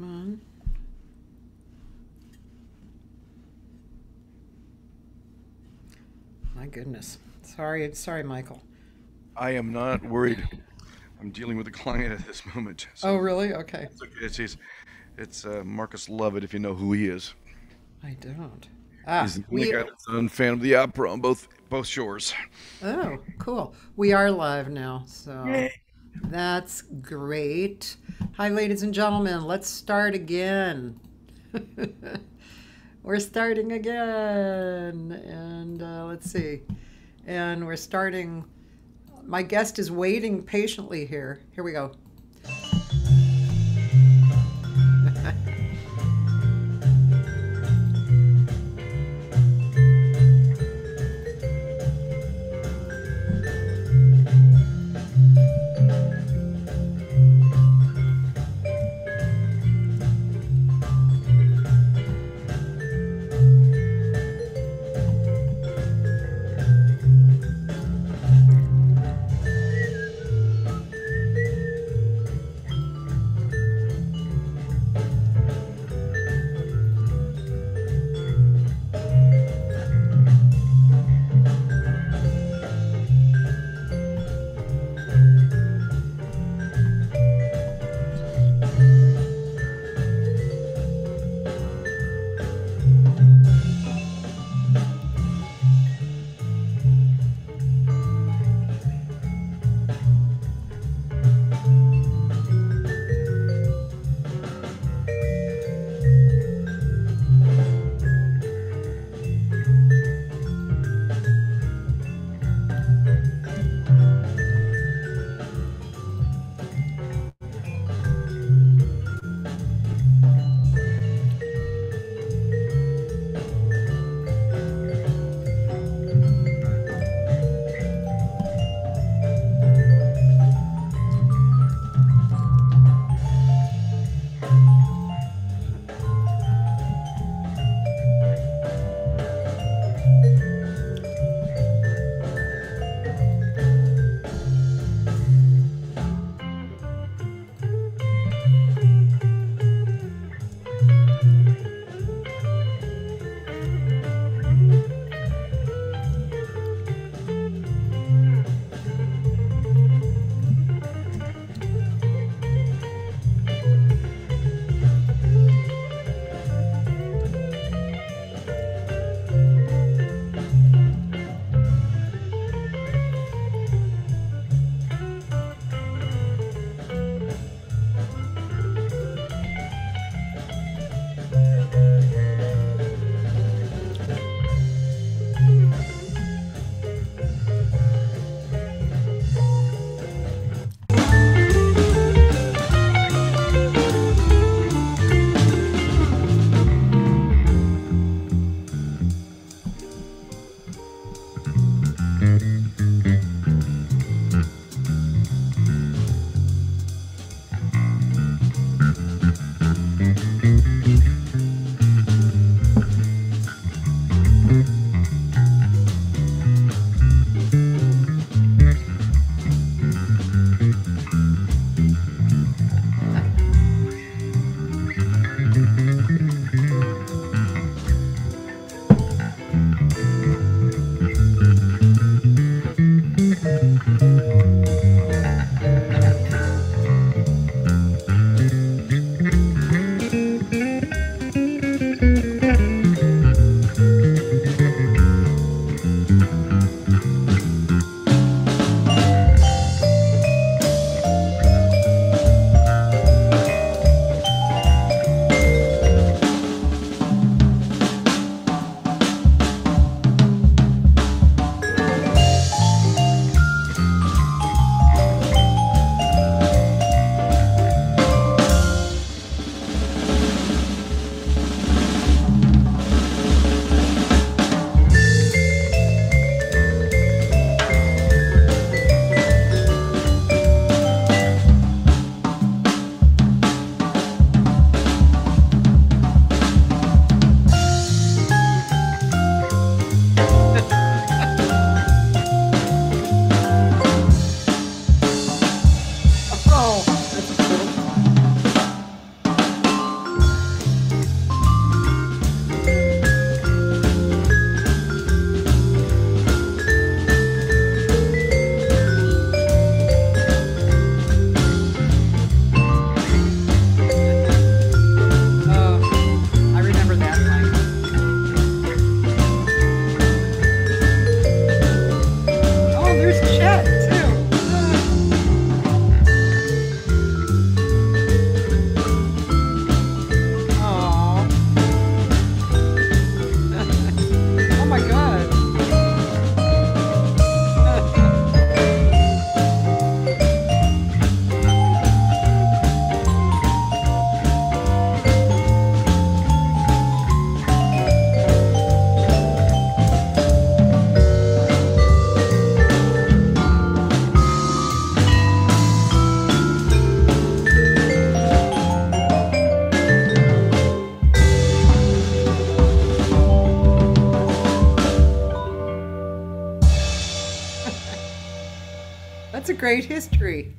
Come on. My goodness. Sorry, Michael. I am not worried. I'm dealing with a client at this moment. Oh, So really? Okay. it's Marcus Lovett, if you know who he is. I don't. He's the guy that's a fan of the opera on both shores. Oh, cool. We are live now, so Yay. that's great. Hi, ladies and gentlemen. Let's start again. We're starting again, and let's see. And we're starting. My guest is waiting patiently here. Here we go. great history.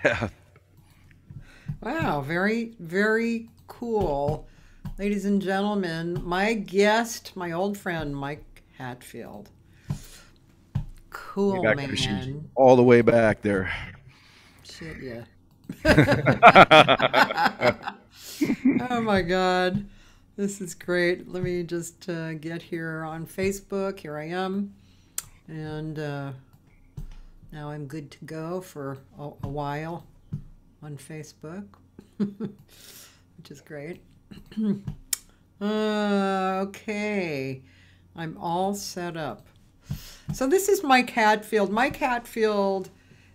Yeah. Wow, very, very cool. Ladies and gentlemen, my guest, my old friend, Mike Hatfield. Cool, man. All the way back there. Shit, yeah. Oh, my God. This is great. Let me just get here on Facebook. Here I am. And now I'm good to go for a while on Facebook, which is great. Okay, I'm all set up. So this is Mike Hatfield. Mike Hatfield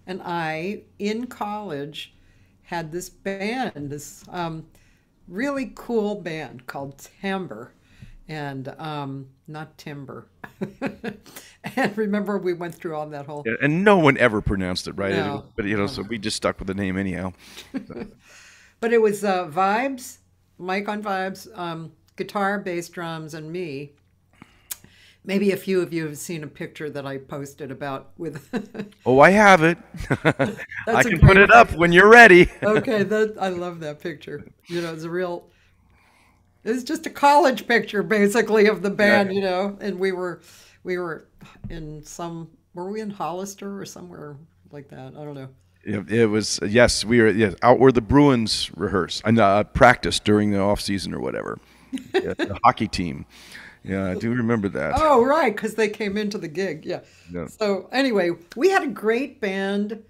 and I, in college, had this band, this really cool band called Timber, and not Timber. And remember, we went through all that whole... Yeah, and no one ever pronounced it right. No. But, so we just stuck with the name anyhow. But it was vibes, Mike on vibes, guitar, bass, drums, and me. Maybe a few of you have seen a picture that I posted about with... Oh, I have it. I can put it up when you're ready. Okay, I love that picture. It's a real... It's just a college picture, basically, of the band, and we were in were we in Hollister or somewhere like that? I don't know. It was, yes, we were out where the Bruins rehearse and practice during the off season or whatever. The hockey team. Yeah, I do remember that. Oh, right, because they came into the gig. Yeah. So anyway, we had a great band.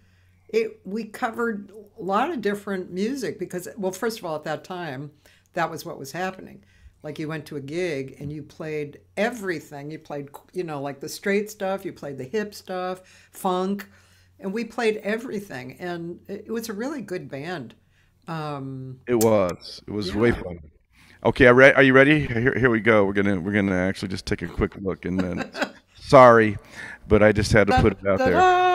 We covered a lot of different music because, well, first of all, at that time, that was what was happening. Like you went to a gig and you played everything. You played, like the straight stuff. You played the hip stuff, funk, and we played everything. And it was a really good band. It was way fun. Okay, are you ready? Here we go. We're gonna actually just take a quick look, and then sorry, but I just had to put it out there.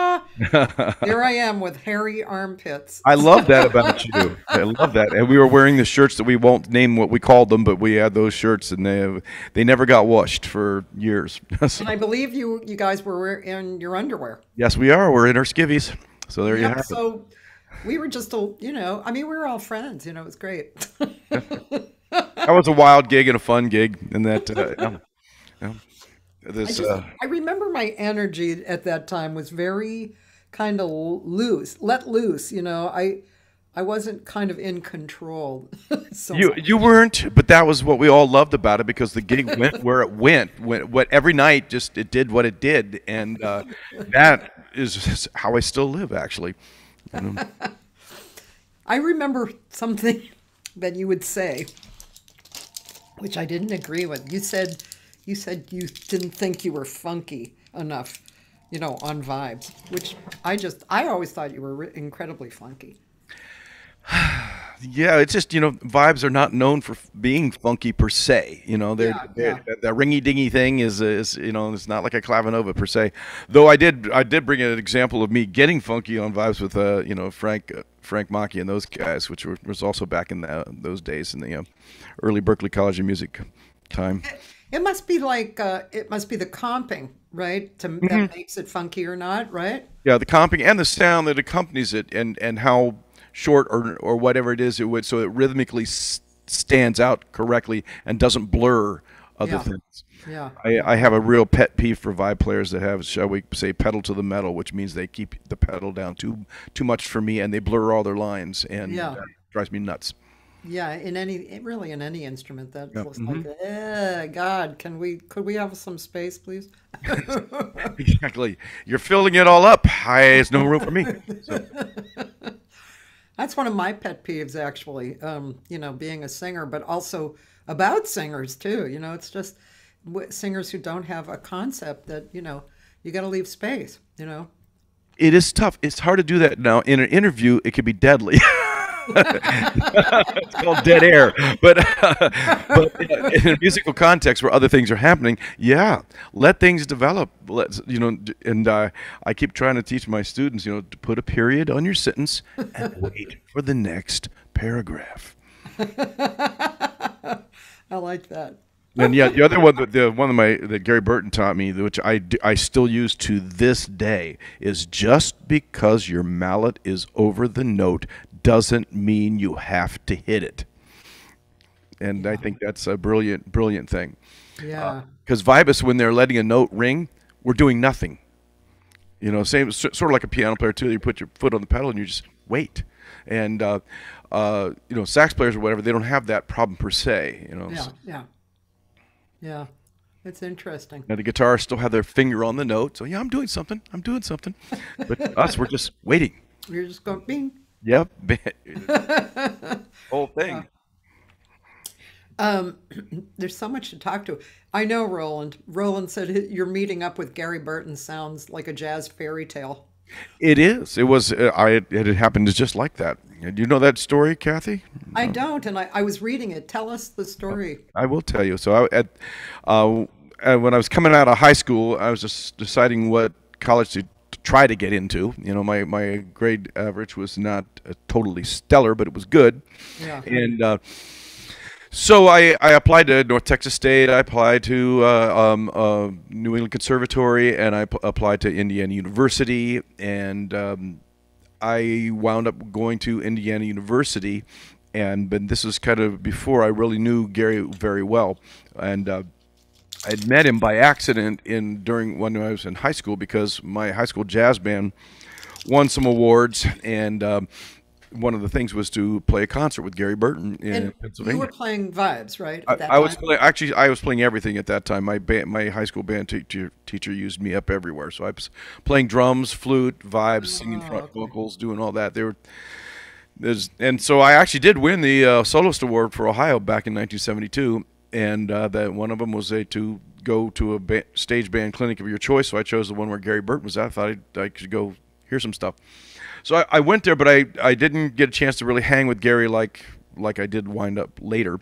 Here I am with hairy armpits. I love that about you. I love that. And we were wearing the shirts that we won't name what we called them, but we had those shirts, and they never got washed for years. And I believe you guys were in your underwear. Yes, we are. We're in our skivvies. So there you have it. So we were just, we were all friends. It was great. That was a wild gig and a fun gig, and that I remember my energy at that time was very kind of let loose. I wasn't kind of in control. So you weren't, but that was what we all loved about it because the gig went where it went. Every night it did what it did, and that is how I still live, actually. I remember something that you would say, which I didn't agree with. You said you didn't think you were funky enough, on vibes, which I always thought you were incredibly funky. Yeah, it's just, vibes are not known for being funky per se. The ringy-dingy thing is it's not like a clavinova per se. Though I did bring an example of me getting funky on vibes with Frank Macchi and those guys, which was also back in those days in the early Berklee College of Music time. It must be like it must be the comping, right? That makes it funky or not, right? Yeah, the comping and the sound that accompanies it, and how short or whatever it is, so it rhythmically stands out correctly and doesn't blur other things. Yeah. I have a real pet peeve for vibe players that have, shall we say, pedal to the metal, which means they keep the pedal down too much for me, and they blur all their lines, and that drives me nuts. Yeah, in any instrument, that looks like, God, could we have some space, please? Exactly. You're filling it all up. There's no room for me. So. That's one of my pet peeves, actually, being a singer, but also about singers, too. It's just singers who don't have a concept that, you got to leave space, It is tough. It's hard to do that now. In an interview, it could be deadly. It's called dead air. But in a musical context where other things are happening, let things develop. And I keep trying to teach my students, to put a period on your sentence and wait for the next paragraph. I like that. And yeah, the other one, the one of my that Gary Burton taught me, which I still use to this day, is just because your mallet is over the note doesn't mean you have to hit it. And I think that's a brilliant thing. Yeah. Because vibists, when they're letting a note ring, we're doing nothing. You know, sort of like a piano player too. You put your foot on the pedal and you just wait. And you know, sax players or whatever, they don't have that problem per se. You know. Yeah. Yeah. Yeah. It's interesting. Now the guitarists still have their finger on the note, so yeah, I'm doing something. I'm doing something. But us, we're just waiting. You're just going bing. Yep. Whole thing. There's so much to talk to. I know Roland. Roland said your meeting up with Gary Burton sounds like a jazz fairy tale. It is. It was. It had happened just like that. Do you know that story, Cathy? I don't, and I was reading it. Tell us the story. I will tell you. So when I was coming out of high school, I was just deciding what college to try to get into. You know, my grade average was not totally stellar, but it was good. Yeah. And so I applied to North Texas State. I applied to New England Conservatory, and I applied to Indiana University. And I wound up going to Indiana University, and this was kind of before I really knew Gary very well. And I'd met him by accident during when I was in high school, because my high school jazz band won some awards, and one of the things was to play a concert with Gary Burton in Pennsylvania. You were playing vibes, right? At that I was time? actually I was playing everything at that time. My high school band teacher used me up everywhere. So I was playing drums, flute, vibes, singing front vocals, doing all that. And so I actually did win the soloist award for Ohio back in 1972. And that one of them was to go to a stage band clinic of your choice. So I chose the one where Gary Burton was at. I thought I could go hear some stuff. So I went there, but I didn't get a chance to really hang with Gary like I did wind up later.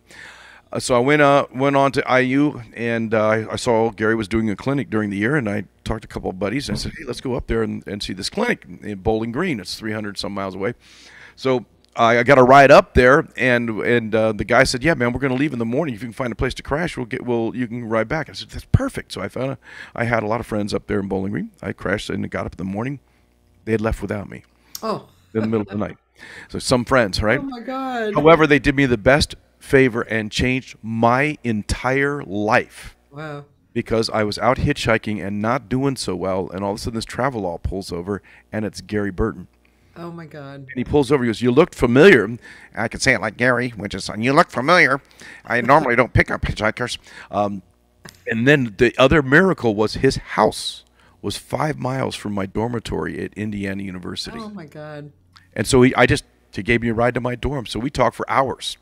So I went on to IU, and I saw Gary was doing a clinic during the year, and I talked to a couple of buddies, and I said, hey, let's go up there and see this clinic in Bowling Green. It's 300 some miles away. So I got a ride up there, and the guy said, yeah, man, we're going to leave in the morning. If you can find a place to crash, you can ride back. I said, that's perfect. So I had a lot of friends up there in Bowling Green. I crashed and got up in the morning. They had left without me. Oh. In the middle of the night. So some friends, right? Oh my God. However, they did me the best favor and changed my entire life. Wow. Because I was out hitchhiking and not doing so well, and all of a sudden this travel pulls over, and it's Gary Burton. Oh my God. And he pulls over, he goes, you looked familiar. I could say it like Gary, which is, you look familiar. I normally don't pick up hitchhikers. And then the other miracle was his house was 5 miles from my dormitory at Indiana University. Oh my God. And so he gave me a ride to my dorm. So we talked for hours.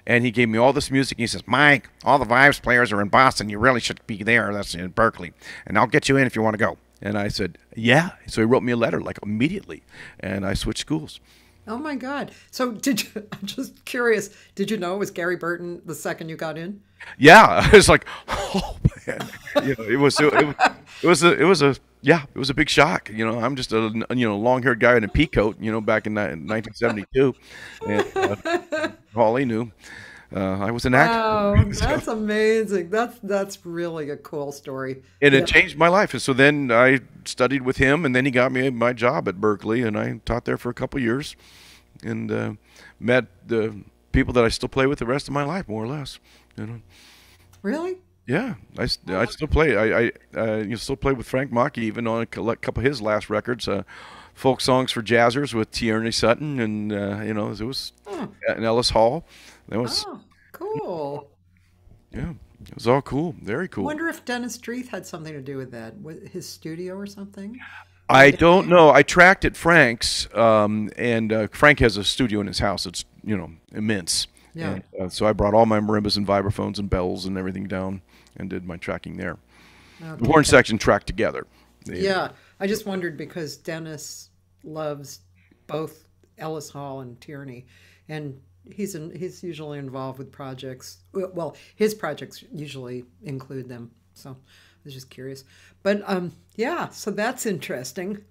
And he gave me all this music. He says, Mike, all the Vibes players are in Boston. You really should be there. That's in Berklee. And I'll get you in if you want to go. And I said, yeah. So he wrote me a letter like immediately. And I switched schools. Oh my God. So I'm just curious, did you know it was Gary Burton the second you got in? Yeah. I was like, oh man. You know, it was a big shock. You know, I'm just a long-haired guy in a pea coat, back in 1972. And all he knew, I was an actor. Wow, that's amazing. That's really a cool story. And it changed my life. And so then I studied with him, and then he got me my job at Berklee, and I taught there for a couple years, and met the people that I still play with the rest of my life, more or less. Really? Yeah, I still play. I still play with Frank Mackey, even on a couple of his last records, folk songs for jazzers with Tierney Sutton, and it was and Ellis Hall. That was cool. Yeah, it was all cool, very cool. I wonder if Dennis Dreeth had something to do with that, with his studio or something. I don't know. I tracked at Frank's, and Frank has a studio in his house. It's immense. Yeah. And, so I brought all my marimbas and vibraphones and bells and everything down and did my tracking there. Okay. The horn section tracked together. Yeah, I just wondered because Dennis loves both Ellis Hall and Tierney, and he's usually involved with projects. Well, his projects usually include them. So I was just curious. But yeah, so that's interesting.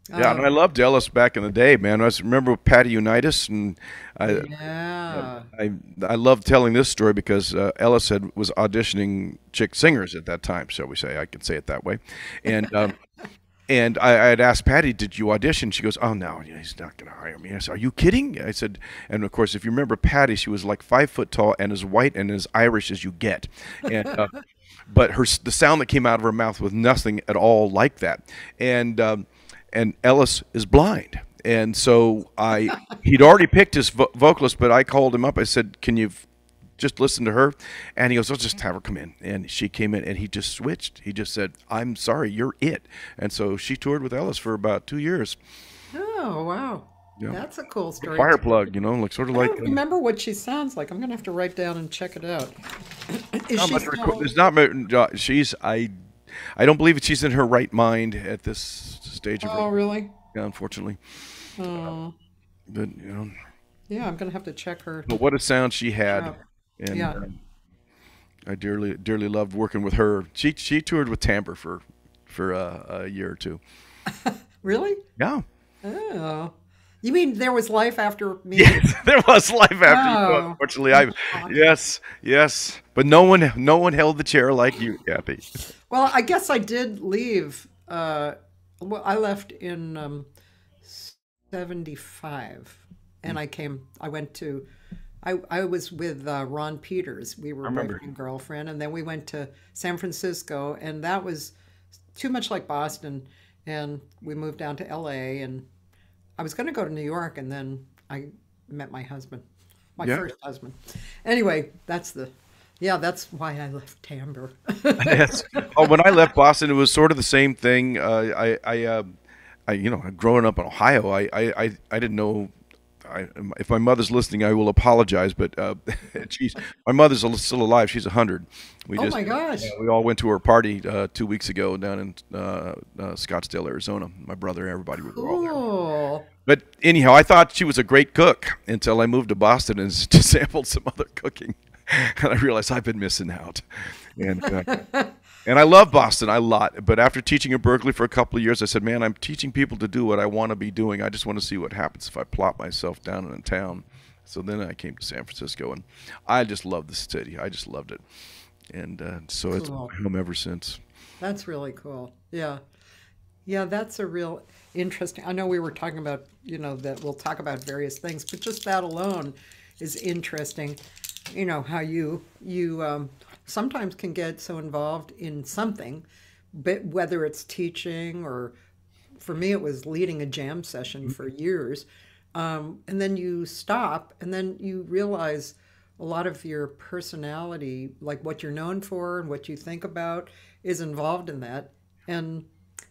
Yeah, and I loved Ellis back in the day, man. I remember Patty Unitas, and Yeah. I love telling this story because Ellis was auditioning chick singers at that time, shall we say? I can say it that way, and and I had asked Patty, "Did you audition?" She goes, "Oh no, he's not going to hire me." I said, "Are you kidding?" I said, and of course, if you remember Patty, she was like 5 foot tall and as white and as Irish as you get, and. But the sound that came out of her mouth was nothing at all like that, and Ellis is blind, and so he'd already picked his vocalist, but I called him up. I said, "Can you just listen to her?" And he goes, "I'll just have her come in." And she came in, and he just switched. He just said, "I'm sorry, you're it." And so she toured with Ellis for about 2 years. Oh, wow. Yeah. That's a cool story. Fire plug, like sort of like. I don't remember what she sounds like. I'm gonna have to write down and check it out. Is she still... There's not. She's I don't believe that she's in her right mind at this stage of her. Oh, really? Yeah, unfortunately. Oh. But Yeah, I'm gonna have to check her. But what a sound she had, and Yeah. I dearly loved working with her. She toured with Timbre for a year or two. Really? Yeah. Oh. You mean there was life after me? Yes, there was life after you. Unfortunately, yes, but no one held the chair like you, Cathy. Well, I guess I did leave. Well, I left in 75, and I went to. I was with Ron Peters. We were boyfriend and girlfriend, and then we went to San Francisco, and that was too much like Boston, and we moved down to LA, and I was going to go to New York, and then I met my husband, my first husband. Anyway, that's why I left Timbre. Yes. Oh, when I left Boston, it was sort of the same thing. Growing up in Ohio, I didn't know. If my mother's listening, I will apologize. But my mother's still alive. She's 100. Oh my gosh! We all went to her party 2 weeks ago down in Scottsdale, Arizona. My brother, everybody were all there. But anyhow, I thought she was a great cook until I moved to Boston and just sampled some other cooking, and I realized I've been missing out. And I love Boston a lot, but after teaching at Berklee for a couple of years, I said, man, I'm teaching people to do what I want to be doing. I just want to see what happens if I plop myself down in a town. So then I came to San Francisco, and I just loved the city. I just loved it. And so it's my home ever since. That's really cool. Yeah. Yeah, that's a real interesting. I know we were talking about, that we'll talk about various things, but just that alone is interesting. How you sometimes can get so involved in something, but whether it's teaching or, for me, it was leading a jam session for years. And then you stop, and then you realize a lot of your personality, like what you're known for and what you think about, is involved in that. And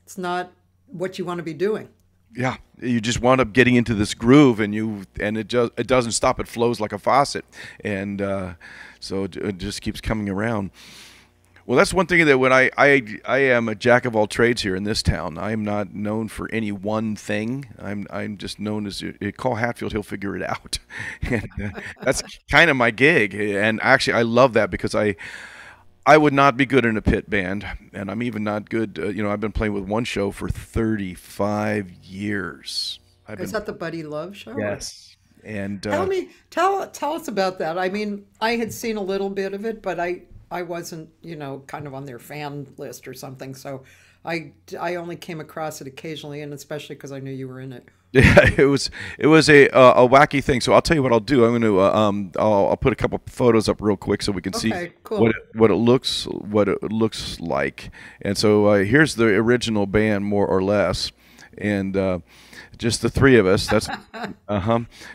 it's not what you want to be doing. Yeah, you just wound up getting into this groove, and it doesn't stop. It flows like a faucet, and so it just keeps coming around. Well, that's one thing that when I am a jack of all trades here in this town. I am not known for any one thing. I'm just known as call Hatfield, he'll figure it out, and that's kind of my gig. And actually, I love that because I would not be good in a pit band, and I'm even not good. I've been playing with one show for 35 years. Is that the Buddy Love show? Yes. And tell us about that. I mean, I had seen a little bit of it, but I wasn't, kind of on their fan list or something. So I only came across it occasionally, and especially because I knew you were in it. Yeah, it was a wacky thing. So I'll tell you what I'll do. I'm going to I'll put a couple photos up real quick so we can see cool. what it looks like. And so here's the original band, more or less, and just the three of us. That's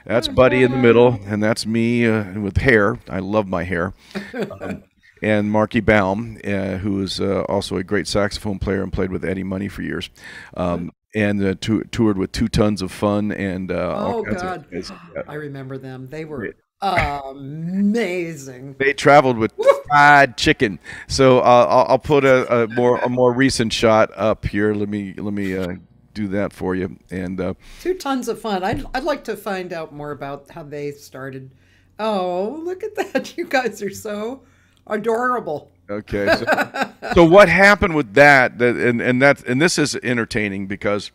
that's Buddy in the middle, and that's me with hair. I love my hair. And Marky Baum, who is also a great saxophone player and played with Eddie Money for years. And toured with 2 Tons of Fun and all kinds of guys. I remember them. They were amazing. They traveled with fried chicken. So I'll put a more recent shot up here. Let me do that for you. And 2 Tons of Fun. I'd like to find out more about how they started. Oh, look at that! You guys are so adorable. Okay, so what happened with that? And this is entertaining because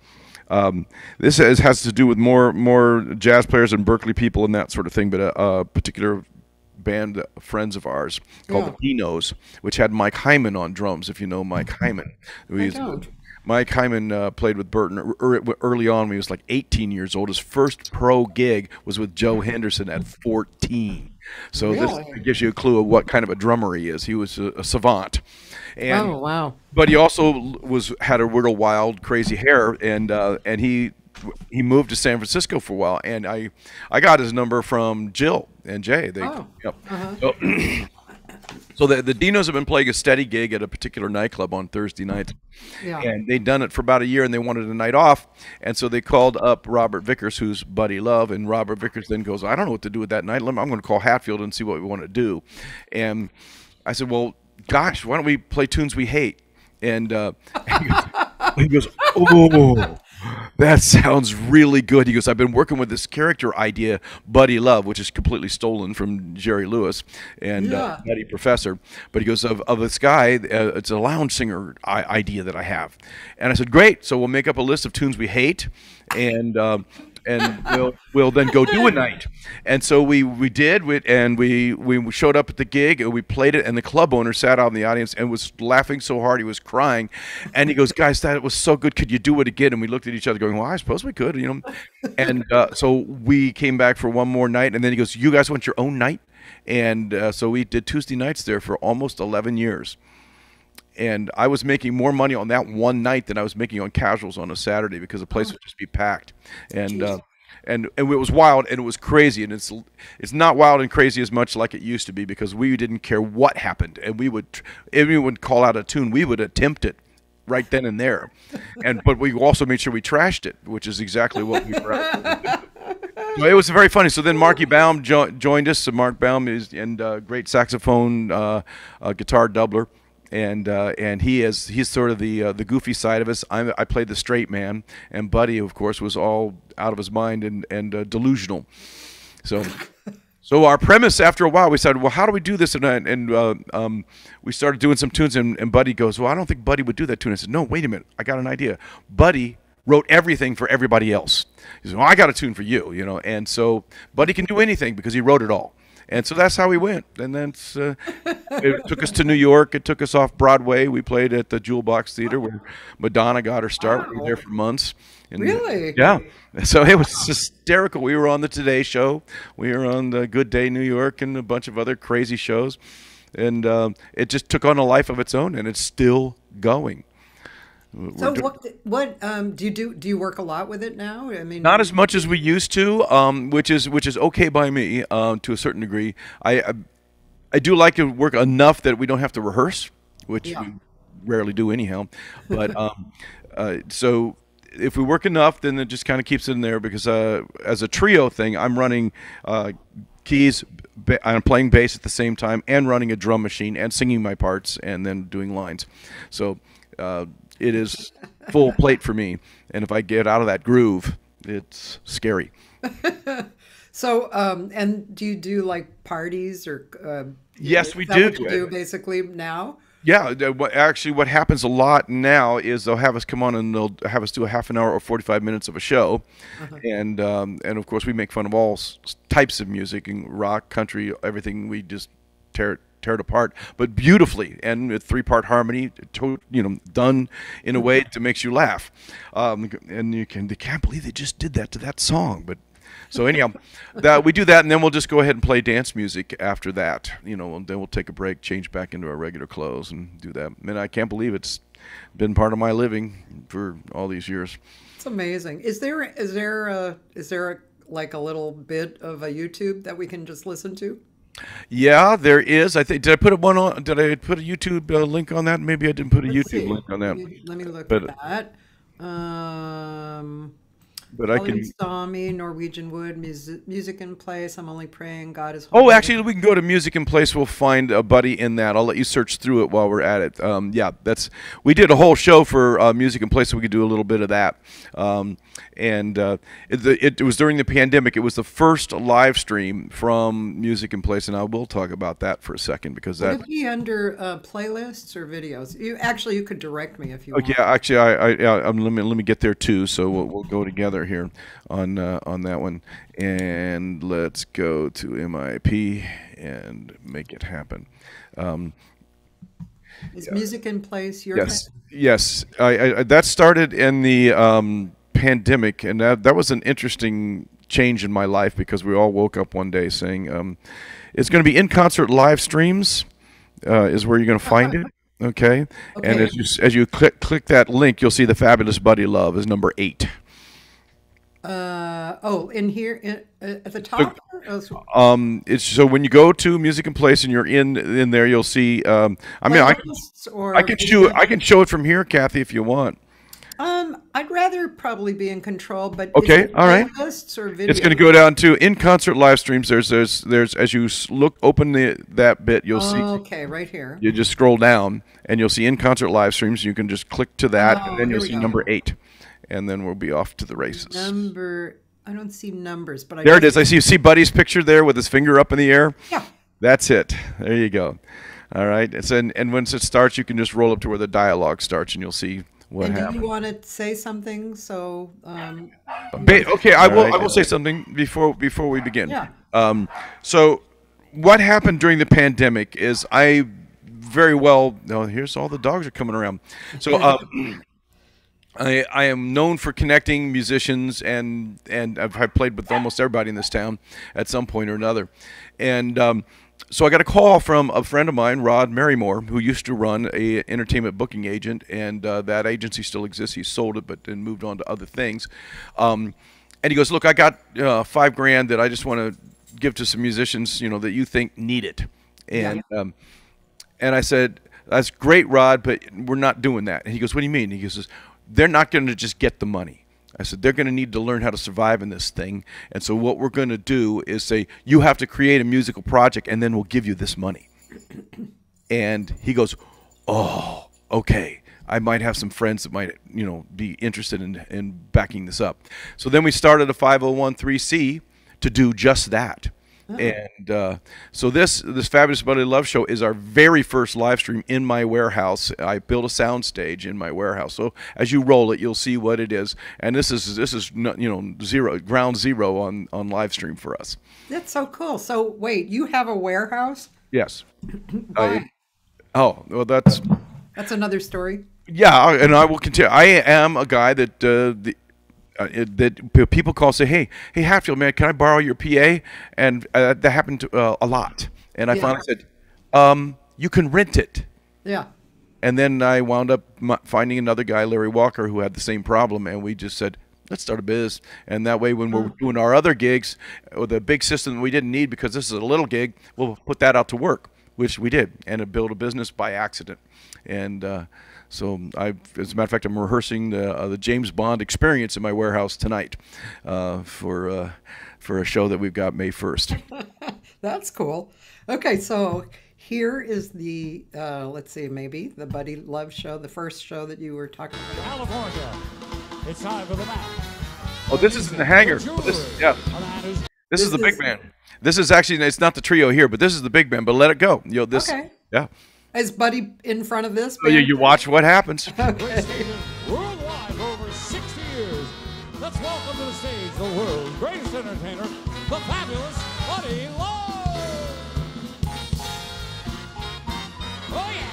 This has to do with more jazz players and Berklee people and that sort of thing, but a particular band friends of ours called the Dinos, which had Mike Hyman on drums. If you know Mike Hyman, I don't. Mike Hyman played with Burton early on when he was like 18 years old. His first pro gig was with Joe Henderson at 14. So this gives you a clue of what kind of a drummer he is. He was a savant. And, oh, wow. But he also had a little wild, crazy hair, and he moved to San Francisco for a while. And I got his number from Jill and Jay. So the Dinos have been playing a steady gig at a particular nightclub on Thursday nights. Yeah. And they'd done it for about a year, and they wanted a night off. And so they called up Robert Vickers, who's Buddy Love. And Robert Vickers then goes, I don't know what to do with that night. I'm going to call Hatfield and see what we want to do. And I said, well, gosh, why don't we play tunes we hate? And he goes, oh, that sounds really good. He goes, I've been working with this character idea, Buddy Love, which is completely stolen from Jerry Lewis and Nutty Professor. But he goes, of this guy, it's a lounge singer idea that I have. And I said, great. So we'll make up a list of tunes we hate, and we'll then go do a night. And so we did, and we showed up at the gig, and we played it, and the club owner sat out in the audience and was laughing so hard he was crying. And he goes, guys, that was so good. Could you do it again? And we looked at each other going, well, I suppose we could, And so we came back for one more night, and then he goes, you guys want your own night? And so we did Tuesday nights there for almost 11 years. And I was making more money on that one night than I was making on casuals on a Saturday, because the place would just be packed. And it was wild, and it was crazy, and it's not wild and crazy as much like it used to be, because we didn't care what happened, and if anyone would call out a tune, we would attempt it right then and there. But we also made sure we trashed it, which is exactly what we were at. So it was very funny. So then Marky Baum joined us. So Mark Baum is great saxophone, guitar doubler. And he's sort of the goofy side of us. I played the straight man, and Buddy, of course, was all out of his mind and delusional. So our premise, after a while, we said, well, how do we do this? And we started doing some tunes, and Buddy goes, well, I don't think Buddy would do that tune. I said, no, wait a minute, I got an idea. Buddy wrote everything for everybody else. He said, well, I got a tune for you, And so Buddy can do anything because he wrote it all. And so that's how we went. And then it took us to New York. It took us off Broadway. We played at the Jewel Box Theater where Madonna got her start. We were there for months. And, really? Yeah. So it was hysterical. We were on the Today Show. We were on the Good Day New York and a bunch of other crazy shows. And it just took on a life of its own, and it's still going. So what do you do? Do you work a lot with it now? I mean, not as much as we used to, which is okay by me to a certain degree. I do like to work enough that we don't have to rehearse, which we rarely do anyhow. But so if we work enough, then it just kind of keeps it in there, because as a trio thing, I'm running keys, I'm playing bass at the same time, and running a drum machine, and singing my parts, and then doing lines. So it is full plate for me, and if I get out of that groove, it's scary. So, and do you do like parties or? Yes, we do. What you do basically now? Yeah, actually, what happens a lot now is they'll have us come on and they'll have us do a half an hour or 45 minutes of a show, and of course we make fun of all types of music, and rock, country, everything. We just tear it apart, but beautifully, and with 3-part harmony, done in a way that makes you laugh, and they can't believe they just did that to that song. But so anyhow, we do that, and then we'll just go ahead and play dance music after that, and then we'll take a break, change back into our regular clothes, and do that. And I can't believe it's been part of my living for all these years. It's amazing. Is there like a little bit of a YouTube that we can just listen to? Yeah, there is. I think, did I put one on? Did I put a YouTube link on that? Maybe I didn't put a YouTube link on that. Let me look at that. but I Helen can. Sami, Norwegian Wood, music in place. I'm only praying. God is Oh, holy. actually, we can go to Music in Place. We'll find a buddy in that. I'll let you search through it while we're at it. Yeah, we did a whole show for Music in Place, so we could do a little bit of that. It was during the pandemic. It was the first live stream from Music in Place, and I will talk about that for a second because Would that. it be under playlists or videos? You could direct me if you Okay, want. actually, let me get there too. So we'll go together here on that one, and let's go to MIP and make it happen. Is music in place your Yes, thing? yes. That started in the pandemic, and that was an interesting change in my life because we all woke up one day saying it's going to be in concert live streams is where you're going to find it. Okay, and Okay. as you click that link, you'll see the Fabulous Buddy Love is number 8. In here at the top. It's so when you go to Music in Place and you're in there, you'll see. I mean, Playlists or I can show it from here, Kathy, if you want. I'd rather probably be in control, but is Okay, it all right. playlists or videos? It's going to go down to in concert live streams. There's as you open that bit, you'll see. Okay, right here. You just scroll down and you'll see in concert live streams. You can just click to that, and then here you'll we see go. number 8, and then we'll be off to the races. I don't see numbers, but There it is. I see Buddy's picture there with his finger up in the air. Yeah. That's it. There you go. All right. And once it starts, you can just roll up to where the dialogue starts, and you'll see what And do happens. you want to say something? So, Okay, I will say something before we begin. Yeah. So what happened during the pandemic is I very well. Oh, here's all the dogs are coming around. So I am known for connecting musicians, and I've played with almost everybody in this town at some point or another. And so I got a call from a friend of mine, Rod Merrymore, who used to run a entertainment booking agent, and that agency still exists. He sold it, but then moved on to other things. And he goes, "Look, I got $5,000 that I just want to give to some musicians, that you think need it." And and I said, "That's great, Rod, but we're not doing that." And he goes, "What do you mean?" He goes, "They're not going to just get the money." I said, "They're going to need to learn how to survive in this thing. And so what we're going to do is say, you have to create a musical project, and then we'll give you this money." And he goes, "Oh, okay. I might have some friends that might, be interested in backing this up." So then we started a 501(c) to do just that. And so this Fabulous Buddy Love Show is our very first live stream in my warehouse. I built a sound stage in my warehouse. So as you roll it, you'll see what it is. And this is ground zero on live stream for us. That's so cool. So wait, you have a warehouse? Yes. Why? Well, that's another story. yeah, and I will continue. I am a guy that that people call, say, hey Hatfield, man, can I borrow your PA? And that happened a lot. And I finally said, you can rent it. Yeah. And then I wound up finding another guy, Larry Walker, who had the same problem, and we just said, let's start a biz. And that way, when we're doing our other gigs, or the big system that we didn't need because this is a little gig, we'll put that out to work, which we did, and it built a business by accident. And so as a matter of fact, I'm rehearsing the James Bond Experience in my warehouse tonight for a show that we've got May 1st. That's cool. Okay, so here is the, let's see, maybe the Buddy Love Show, the first show that you were talking about. California, it's time for the map. Oh, this is in the hangar. This is the big band. This is actually, it's not the trio here, but this is the big band, but let it go. Okay. Yeah. Is Buddy in front of this? So you watch what happens. Okay. Worldwide for over 60 years. Let's welcome to the stage the world's greatest entertainer, the fabulous Buddy Love. Oh, yeah.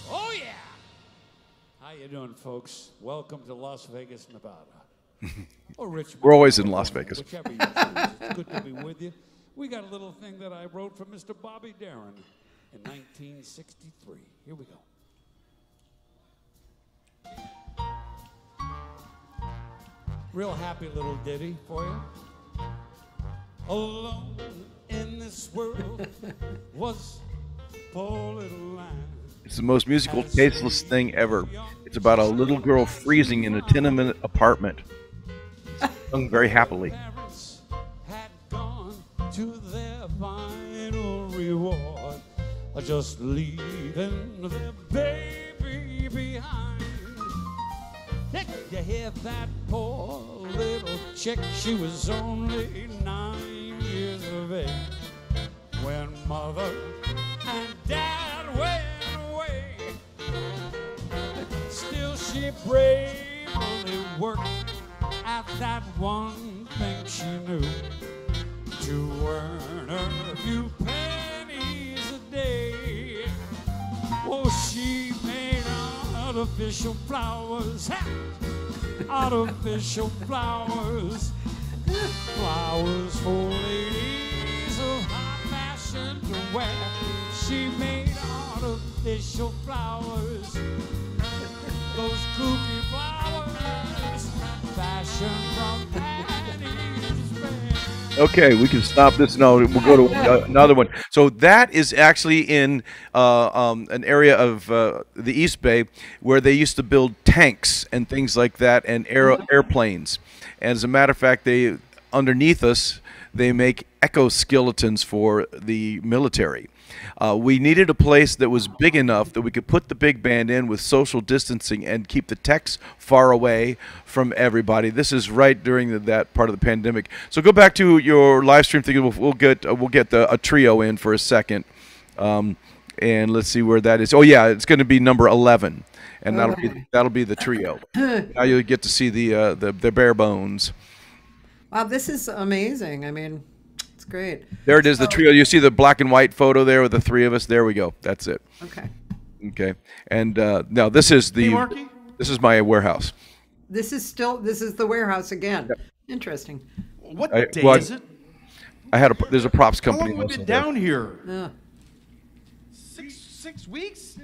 Oh, yeah. How you doing, folks? Welcome to Las Vegas, Nevada. Or Richmond. We're always in Las Vegas. Whichever you choose. It's good to be with you. We got a little thing that I wrote for Mr. Bobby Darin in 1963. Here we go. Real happy little ditty for you. alone in this world was poor little lamb. It's the most musical, tasteless thing ever. It's about a little girl freezing in a tenement apartment. Sung very happily. Parents had gone to their final reward, just leaving their baby behind. You hear that poor little chick? She was only 9 years of age when mother and dad went away. Still she bravely worked at that one thing she knew, to earn a few pennies a day. Oh, she made artificial flowers, artificial flowers, flowers for ladies of high fashion to wear. She made artificial flowers, those kooky flowers, fashion from Patty's Fair. Okay, we can stop this now. We'll go to another one. So that is actually in an area of the East Bay where they used to build tanks and things like that, and airplanes. And as a matter of fact, they underneath us they make exoskeletons for the military. We needed a place that was big enough that we could put the big band in with social distancing and keep the techs far away from everybody. This is right during that part of the pandemic. So go back to your live stream thing. We'll get a trio in for a second, and let's see where that is. Oh yeah, it's going to be number 11, and that'll be the trio. Now you'll get to see the bare bones. Wow, this is amazing. I mean, it's great. There it is, the trio. You see the black and white photo there with the three of us. There we go. That's it. Okay. Okay. And now this is my warehouse. This is the warehouse again. Yep. Interesting. What day is it? There's a props How company. long have we been down here? Yeah. 6 weeks?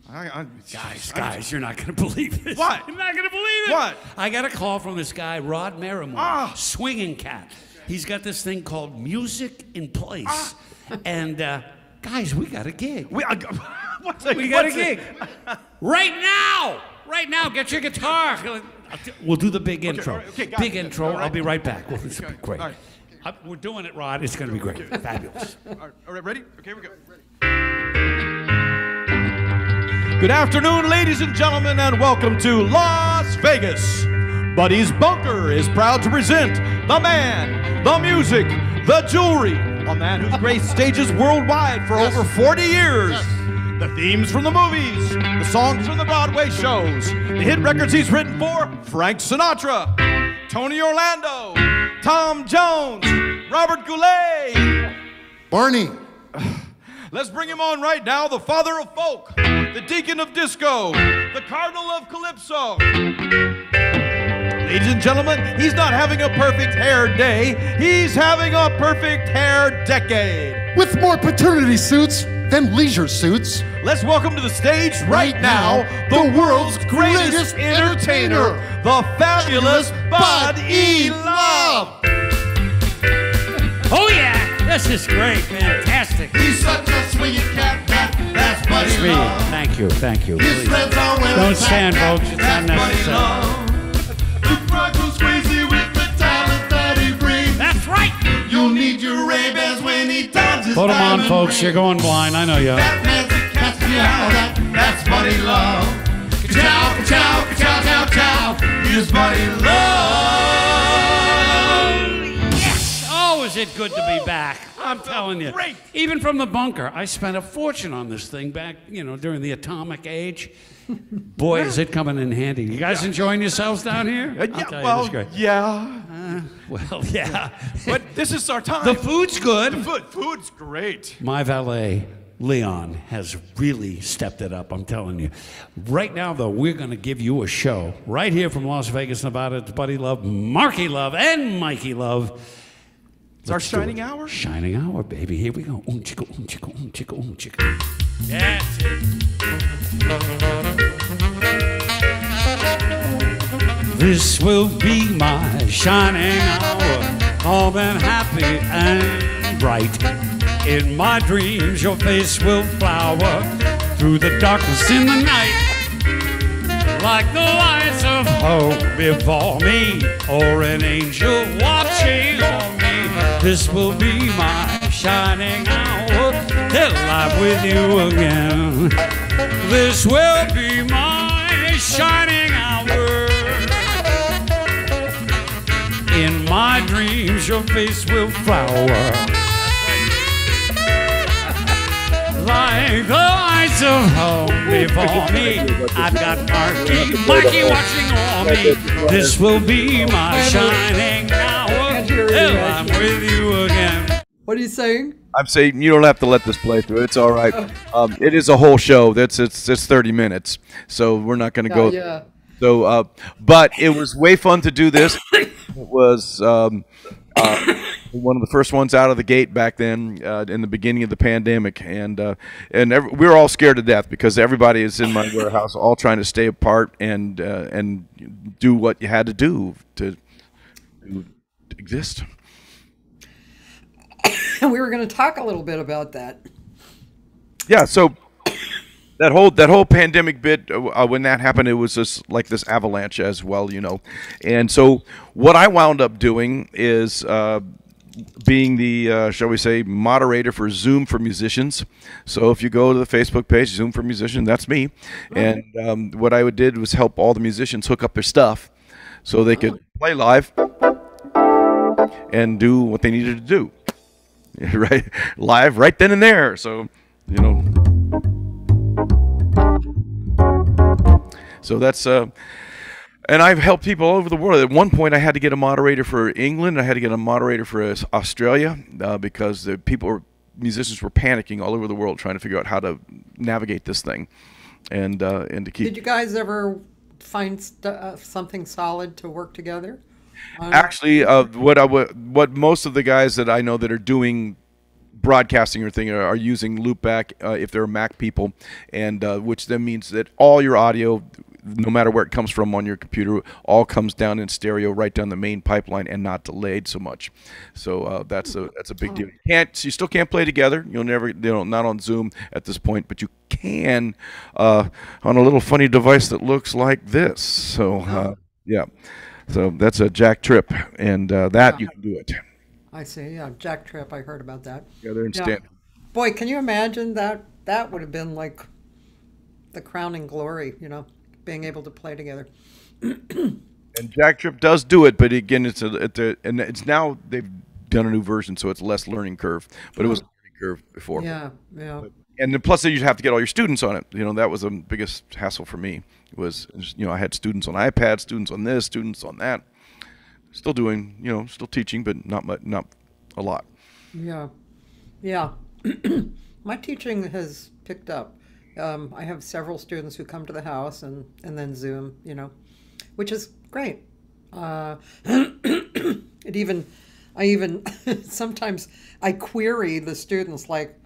Guys, you're not going to believe this. What? You're not going to believe it. What? I got a call from this guy, Rod Merrimore, swinging cat. He's got this thing called Music in Place. And, guys, we got a gig. We got a gig. Right now, get your guitar. We'll do the big intro. Okay, big intro. I'll be right back. Well, this will be great. Right. We're doing it, Rod. It's going to be great. Fabulous. All right, ready? Okay, we go. Good afternoon, ladies and gentlemen, and welcome to Las Vegas. Buddy's Bunker is proud to present the man, the music, the jewelry, a man who's graced stages worldwide for over 40 years. The themes from the movies, the songs from the Broadway shows, the hit records he's written for Frank Sinatra, Tony Orlando, Tom Jones, Robert Goulet. Barney. Let's bring him on right now, the father of folk, the deacon of disco, the cardinal of calypso. Ladies and gentlemen, he's not having a perfect hair day, he's having a perfect hair decade. With more paternity suits than leisure suits. Let's welcome to the stage right now, the world's greatest entertainer, the fabulous Bud E. Love. Oh, yeah. This is great. Fantastic. He's such a swinging cat, that's Buddy Love. Thank you. His friends are wearing Don't stand, folks. It's unnecessary. The crowd goes crazy with the talent that he brings. That's right. You'll need your Ray-Bans when he dons his Put them on, diamond folks. ring. You're going blind. I know you are. That man's a catch me out. That's Buddy Love. Ka-chow, ka-chow, ka-chow, chow, chow. Here's Buddy Love. Oh, is it good to be back? I'm telling you. Great. Even from the bunker, I spent a fortune on this thing back, during the atomic age. Boy, is it coming in handy. You guys enjoying yourselves down here? Yeah. Well, yeah. But this is our time. The food's good. The food's great. My valet, Leon, has really stepped it up, I'm telling you. Right now, though, we're going to give you a show right here from Las Vegas, Nevada. It's Buddy Love, Marky Love, and Mikey Love. It's our shining hour? Shining hour, baby. Here we go. Chicka, chicka, chicka, chicka. That's it. This will be my shining hour. calm and happy and bright. In my dreams, your face will flower through the darkness in the night, like the lights of hope before me, or an angel watching on me. This will be my shining hour till I'm with you again. This will be my shining hour. In my dreams, your face will flower like the lights of home before me. I've got Mikey watching on me. This will be my shining hour till I'm with you again. What are you saying? I'm saying you don't have to let this play through. It's all right. It is a whole show. It's 30 minutes, so we're not going to go. Yeah. So, but it was way fun to do this. It was one of the first ones out of the gate back then, in the beginning of the pandemic, and we were all scared to death because everybody is in my warehouse, all trying to stay apart and do what you had to do to exist. And we were going to talk a little bit about that. Yeah, so that whole pandemic bit, when that happened, it was just like this avalanche as well, you know. And so what I wound up doing is being the, shall we say, moderator for Zoom for Musicians. So if you go to the Facebook page, Zoom for Musicians, that's me. And what I did was help all the musicians hook up their stuff so they could play live and do what they needed to do. Right, live right then and there. So, you know, so that's and I've helped people all over the world. At one point, I had to get a moderator for England. I had to get a moderator for Australia because the musicians were panicking all over the world trying to figure out how to navigate this thing, and to keep. Did you guys ever find something solid to work together? Actually, what most of the guys that I know that are doing broadcasting or thing are using loopback if they're Mac people, and which then means that all your audio, no matter where it comes from on your computer, all comes down in stereo right down the main pipeline and not delayed so much. So that's a big deal. You still can't play together. You'll never, not on Zoom at this point, but you can on a little funny device that looks like this. So yeah. So that's a jack trip, and you can do it. I see, yeah, jack trip, I heard about that. Yeah, they're in stand. Boy, can you imagine that? That would have been like the crowning glory, you know, being able to play together. And jack trip does do it, but again, and it's now they've done a new version, so it's less learning curve. But it was a learning curve before. Yeah, yeah. And then plus, you have to get all your students on it. You know, that was the biggest hassle for me. Was, you know, I had students on iPad, students on this, students on that. Still doing, you know, still teaching, but not a lot. Yeah, yeah. My teaching has picked up. I have several students who come to the house and then Zoom, you know, which is great. I even sometimes I query the students like,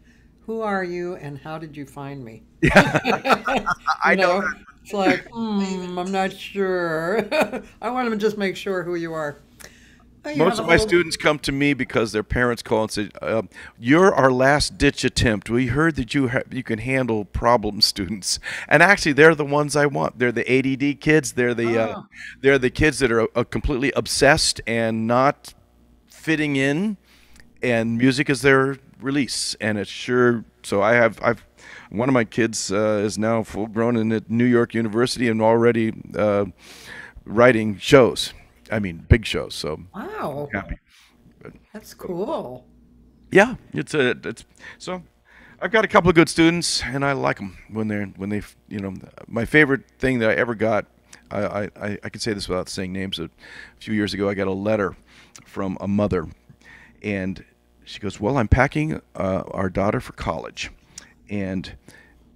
who are you and how did you find me? Yeah, I know. It's like, I'm not sure. I want them to just make sure who you are. Most of my students come to me because their parents call and say, you're our last ditch attempt. We heard that you can handle problem students. And actually, they're the ones I want. They're the ADD kids. They're the kids that are completely obsessed and not fitting in, and music is their release. And it's sure, so I've one of my kids is now full grown in at New York University and already writing shows. I mean, big shows. So wow, I'm happy. That's cool. Yeah, it's so. I've got a couple of good students, and I like them when they you know. My favorite thing that I ever got, I can say this without saying names. A few years ago, I got a letter from a mother, and she goes, "Well, I'm packing our daughter for college." And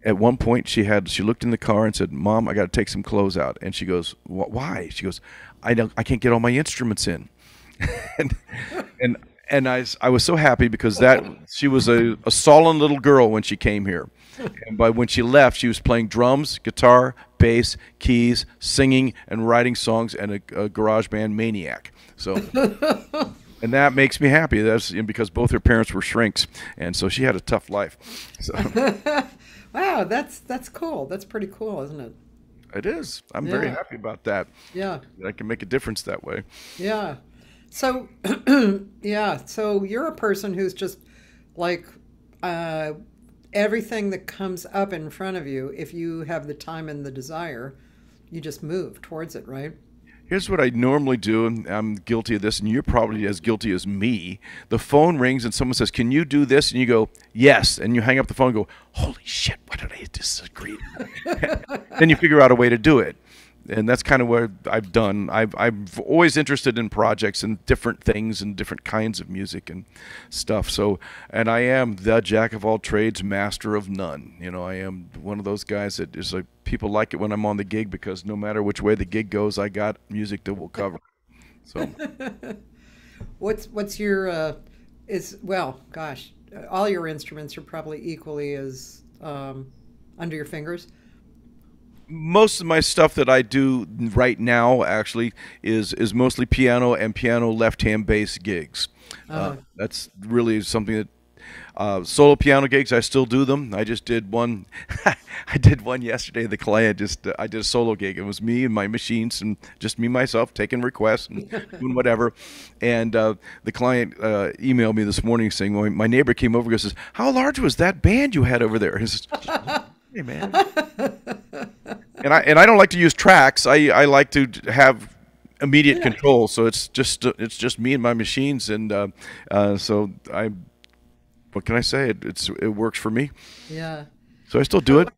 at one point, she looked in the car and said, "Mom, I got to take some clothes out." And she goes, "Why?" She goes, I can't get all my instruments in." and I was so happy because she was a sullen little girl when she came here. And when she left, she was playing drums, guitar, bass, keys, singing, and writing songs, and a garage band maniac. So, And that makes me happy. That's because both her parents were shrinks, and so she had a tough life. So. Wow, that's cool. That's pretty cool, isn't it? It is. I'm very happy about that. Yeah. I can make a difference that way. Yeah. So, yeah. So you're a person who's just like everything that comes up in front of you, if you have the time and the desire, you just move towards it, right? Here's what I normally do, and I'm guilty of this, and you're probably as guilty as me. The phone rings and someone says, "Can you do this?" And you go, "Yes." And you hang up the phone and go, "Holy shit, what did I disagree?" Then you figure out a way to do it. And that's kind of what I've done. I'm always interested in projects and different things and different kinds of music and stuff. So, and I am the jack of all trades, master of none. You know, I am one of those guys that is like, people like it when I'm on the gig because no matter which way the gig goes, I got music that will cover. So, what's your well, gosh, all your instruments are probably equally as under your fingers. Most of my stuff that I do right now actually is mostly piano and piano left-hand bass gigs. That's really something that solo piano gigs, I still do them. I just did one. I did one yesterday. The client I did a solo gig. It was me and my machines and just me myself taking requests and doing whatever. And the client emailed me this morning saying, well, my neighbor came over and says, "How large was that band you had over there?" He says, "Hey man." And I don't like to use tracks. I like to have immediate control. So it's just me and my machines, and so what can I say? It works for me. Yeah. So I still do it.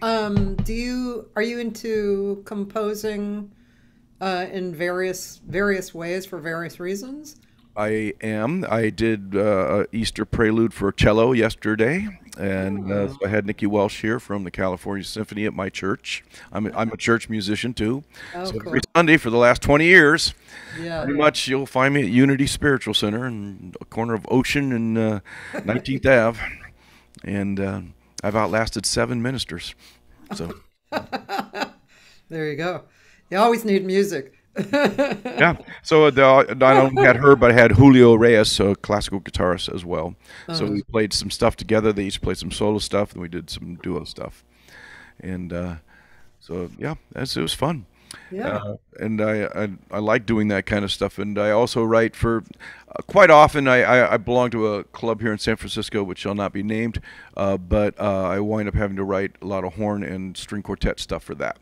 Are you into composing in various ways for various reasons? I am. I did Easter Prelude for cello yesterday, and so I had Nikki Welsh here from the California Symphony at my church. I'm a church musician too. Oh, so cool. every Sunday for the last 20 years, yeah, pretty much you'll find me at Unity Spiritual Center in the corner of Ocean and 19th Ave, and I've outlasted 7 ministers. So there you go. You always need music. Yeah, so I only had her, but I had Julio Reyes, a classical guitarist as well. So we played some stuff together. They each played some solo stuff, and we did some duo stuff. And so yeah, it was fun. Yeah. And I like doing that kind of stuff. And I also write for quite often. I belong to a club here in San Francisco, which shall not be named, but I wind up having to write a lot of horn and string quartet stuff for that,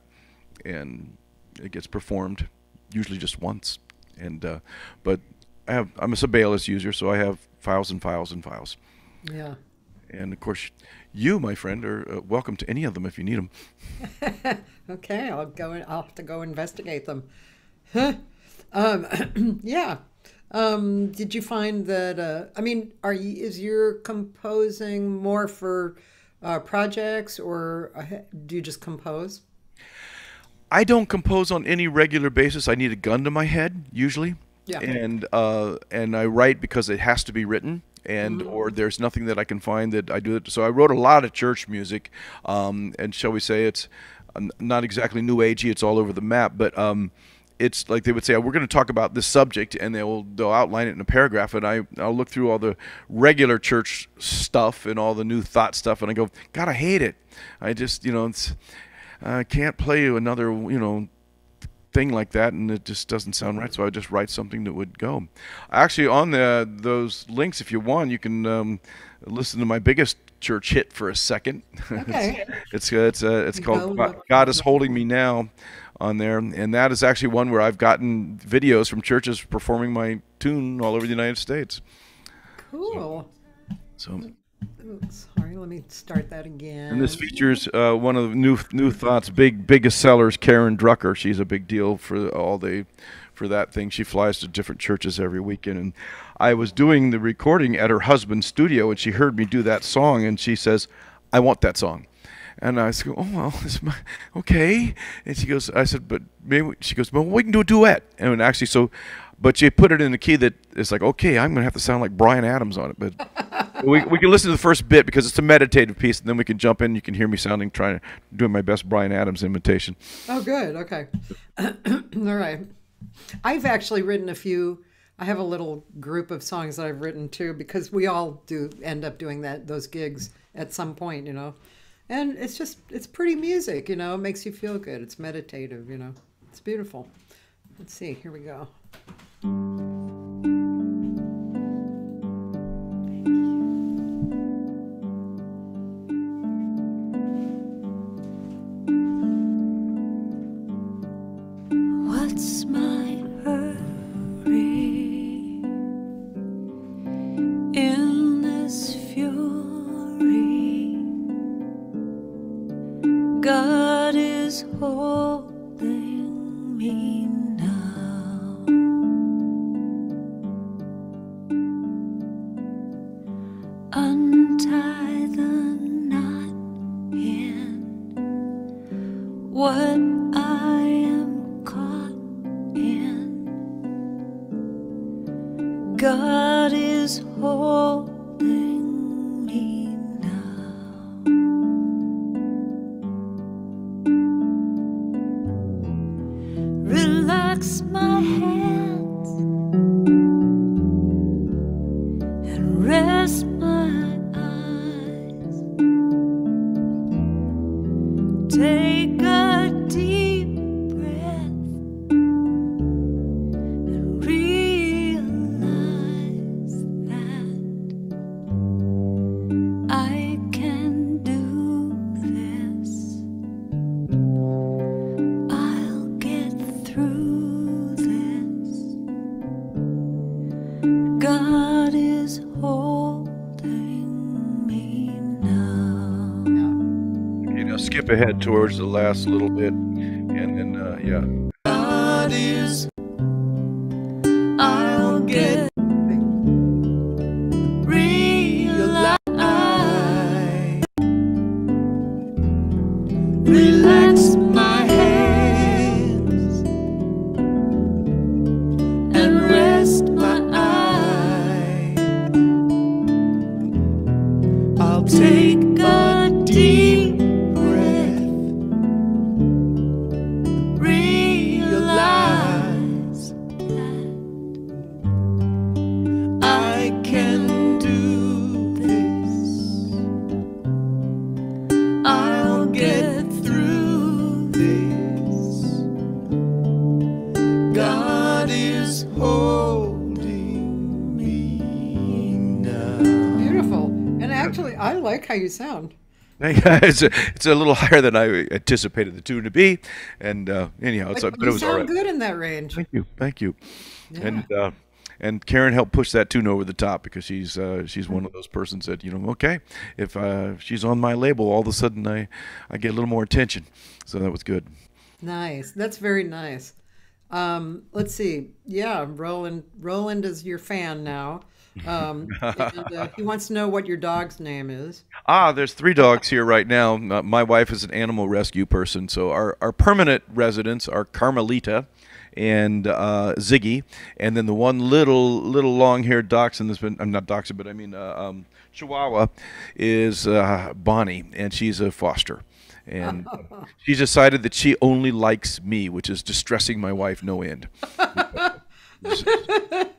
and it gets performed. Usually just once, and but I'm a Sibelius user, so I have files and files and files. Yeah. And of course, you, my friend, are welcome to any of them if you need them. Okay, I'll have to go investigate them. Yeah. Did you find that? I mean, is your composing more for projects, or do you just compose? I don't compose on any regular basis. I need a gun to my head usually, Yeah. and I write because it has to be written, and or there's nothing that I can find that I do it. So I wrote a lot of church music, and shall we say it's not exactly new agey. It's all over the map, but it's like they would say, we're going to talk about this subject, and they'll outline it in a paragraph, and I'll look through all the regular church stuff and all the new thought stuff, and I go, God, I hate it. I just I can't play another, thing like that, and it just doesn't sound right. So I just write something that would go. Actually, on those links, if you want, you can listen to my biggest church hit for a second. Okay. It's called "God Is Holding Me Now" on there, and that is actually one where I've gotten videos from churches performing my tune all over the United States. Cool. So. Sorry, let me start that again. And this features one of the New Thought's biggest sellers, Karen Drucker. She's a big deal for that thing. She flies to different churches every weekend. And I was doing the recording at her husband's studio, and she heard me do that song, and she says, "I want that song." And I said, "Oh well, okay." And she goes, I said, "But maybe." She goes, "Well, we can do a duet." And actually, but she put it in a key that is like, okay, I'm gonna have to sound like Bryan Adams on it, but. We can listen to the first bit because it's a meditative piece, and then we can jump in. You can hear me doing my best Bryan Adams imitation. Oh, good. Okay. All right. I've actually written a few I have a little group of songs that I've written too, because we all do end up doing those gigs at some point, you know. And it's pretty music, you know. It makes you feel good. It's meditative, you know. It's beautiful. Let's see. Here we go. What's my hurry in this fury? God is holding me now. Untie the knot in what I am caught in. God is holding me now. Relax my hands and rest my eyes. Take a deep breath and realize that I can do this. I'll get through this. God is holding me now. You know, skip ahead towards the last little bit, and then yeah. God is, I'll get realize. Relax my hands and rest my eyes. I'll take a deep breath. Realize that I can do this. I'll get through this. God is holding me now. Beautiful. And actually, I like how you sound. It's a little higher than I anticipated the tune to be, and anyhow, But but you it was sound all right. good in that range. Thank you. Yeah. And Karen helped push that tune over the top, because she's one of those persons that, you know, okay, if she's on my label, all of a sudden I get a little more attention, so that was good. Nice. That's very nice. Let's see. Yeah, Roland is your fan now. And he wants to know what your dog's name is. There's 3 dogs here right now. My wife is an animal rescue person, so our permanent residents are Carmelita and Ziggy, and then the one little long-haired dachshund that's been, not dachshund, but I mean Chihuahua, is Bonnie, and she's a foster. And she's decided that she only likes me, which is distressing my wife no end.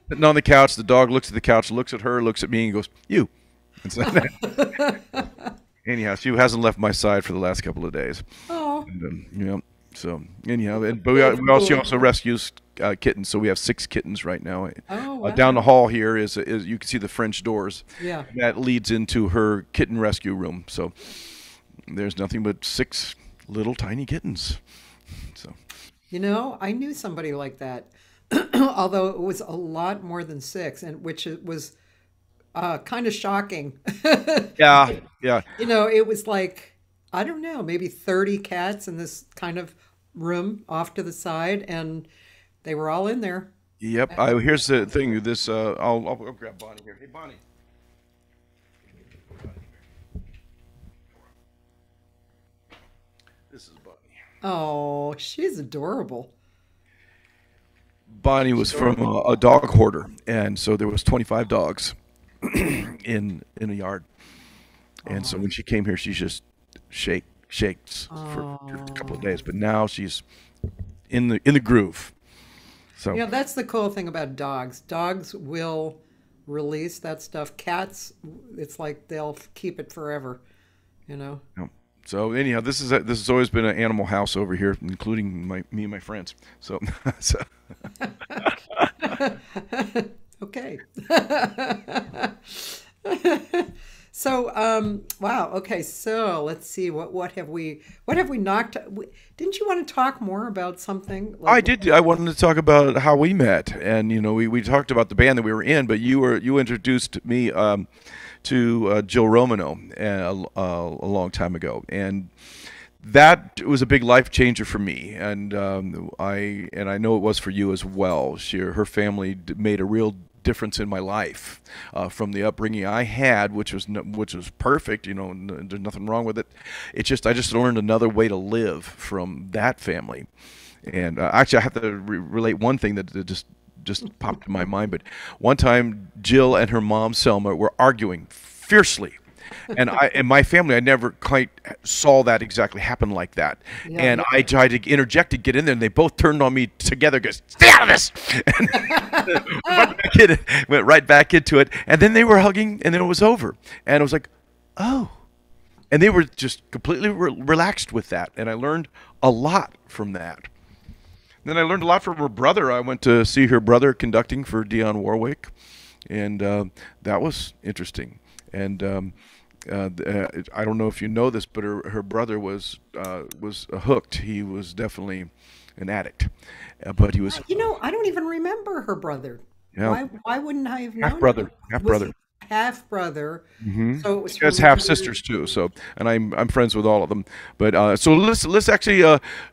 Sitting on the couch, the dog looks at the couch, looks at her, looks at me, and goes, "You." And so, anyhow, she hasn't left my side for the last couple of days. Oh. And, you know, so anyhow, but we also rescues kittens, so we have 6 kittens right now. Oh, wow. Down the hall here is you can see the French doors. Yeah. That leads into her kitten rescue room. So there's nothing but 6 little tiny kittens. So. You know, I knew somebody like that, although it was a lot more than 6, and which it was kind of shocking. Yeah. You know, it was like, I don't know, maybe 30 cats in this kind of room off to the side, and they were all in there. Yep. Here's the thing. This I'll grab Bonnie here. Hey, Bonnie. This is Bonnie. Oh, she's adorable. Bonnie was from a dog hoarder, and so there was 25 dogs in a yard. And so when she came here, she just shakes for a couple of days. But now she's in the groove. So that's the cool thing about dogs. Dogs will release that stuff. Cats, it's like they'll keep it forever. Yeah. So anyhow, this has always been an animal house over here, including me and my friends. So, Okay. So, wow. Okay. So let's see. What have we knocked? Didn't you want to talk more about something? I did. I wanted to talk about how we met, and we talked about the band that we were in, but you introduced me to Jill Romano a long time ago, and that was a big life changer for me, and I know it was for you as well. Her family made a real difference in my life from the upbringing I had, which was perfect. There's nothing wrong with it. I just learned another way to live from that family, and actually I have to relate one thing that just popped in my mind. But one time, Jill and her mom Selma were arguing fiercely. And in my family, I never quite saw that exactly happen like that. I tried to interject to get in there, and they both turned on me together, goes, "Stay out of this!" And went right back into it. And then they were hugging, and then it was over. And I was like, oh. And they were just completely relaxed with that. And I learned a lot from that. Then I learned a lot from her brother. I went to see her brother conducting for Dionne Warwick, and that was interesting. And I don't know if you know this, but her brother was hooked. He was definitely an addict, but he was. I don't even remember her brother. Yeah. Why wouldn't I have known? Half brother. Half brother. Mm-hmm. So it was. She has half sisters too. So, and I'm friends with all of them. But so let's actually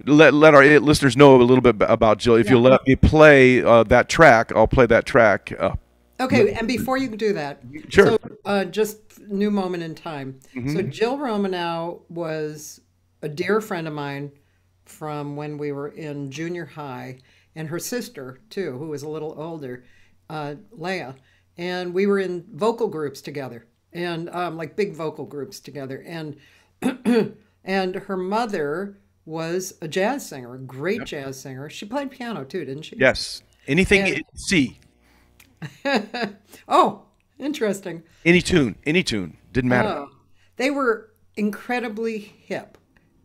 let our listeners know a little bit about Jill. If you'll let me play that track, I'll play that track. Okay, and before you do that, sure. So just new moment in time. Mm-hmm. So Jill Romanow was a dear friend of mine from when we were in junior high, and her sister too, who was a little older, Leah, and we were in vocal groups together, and like big vocal groups together, and and her mother was a jazz singer, a great jazz singer. She played piano too, didn't she? Yes. Anything C. Oh, interesting. Any tune, didn't matter. They were incredibly hip,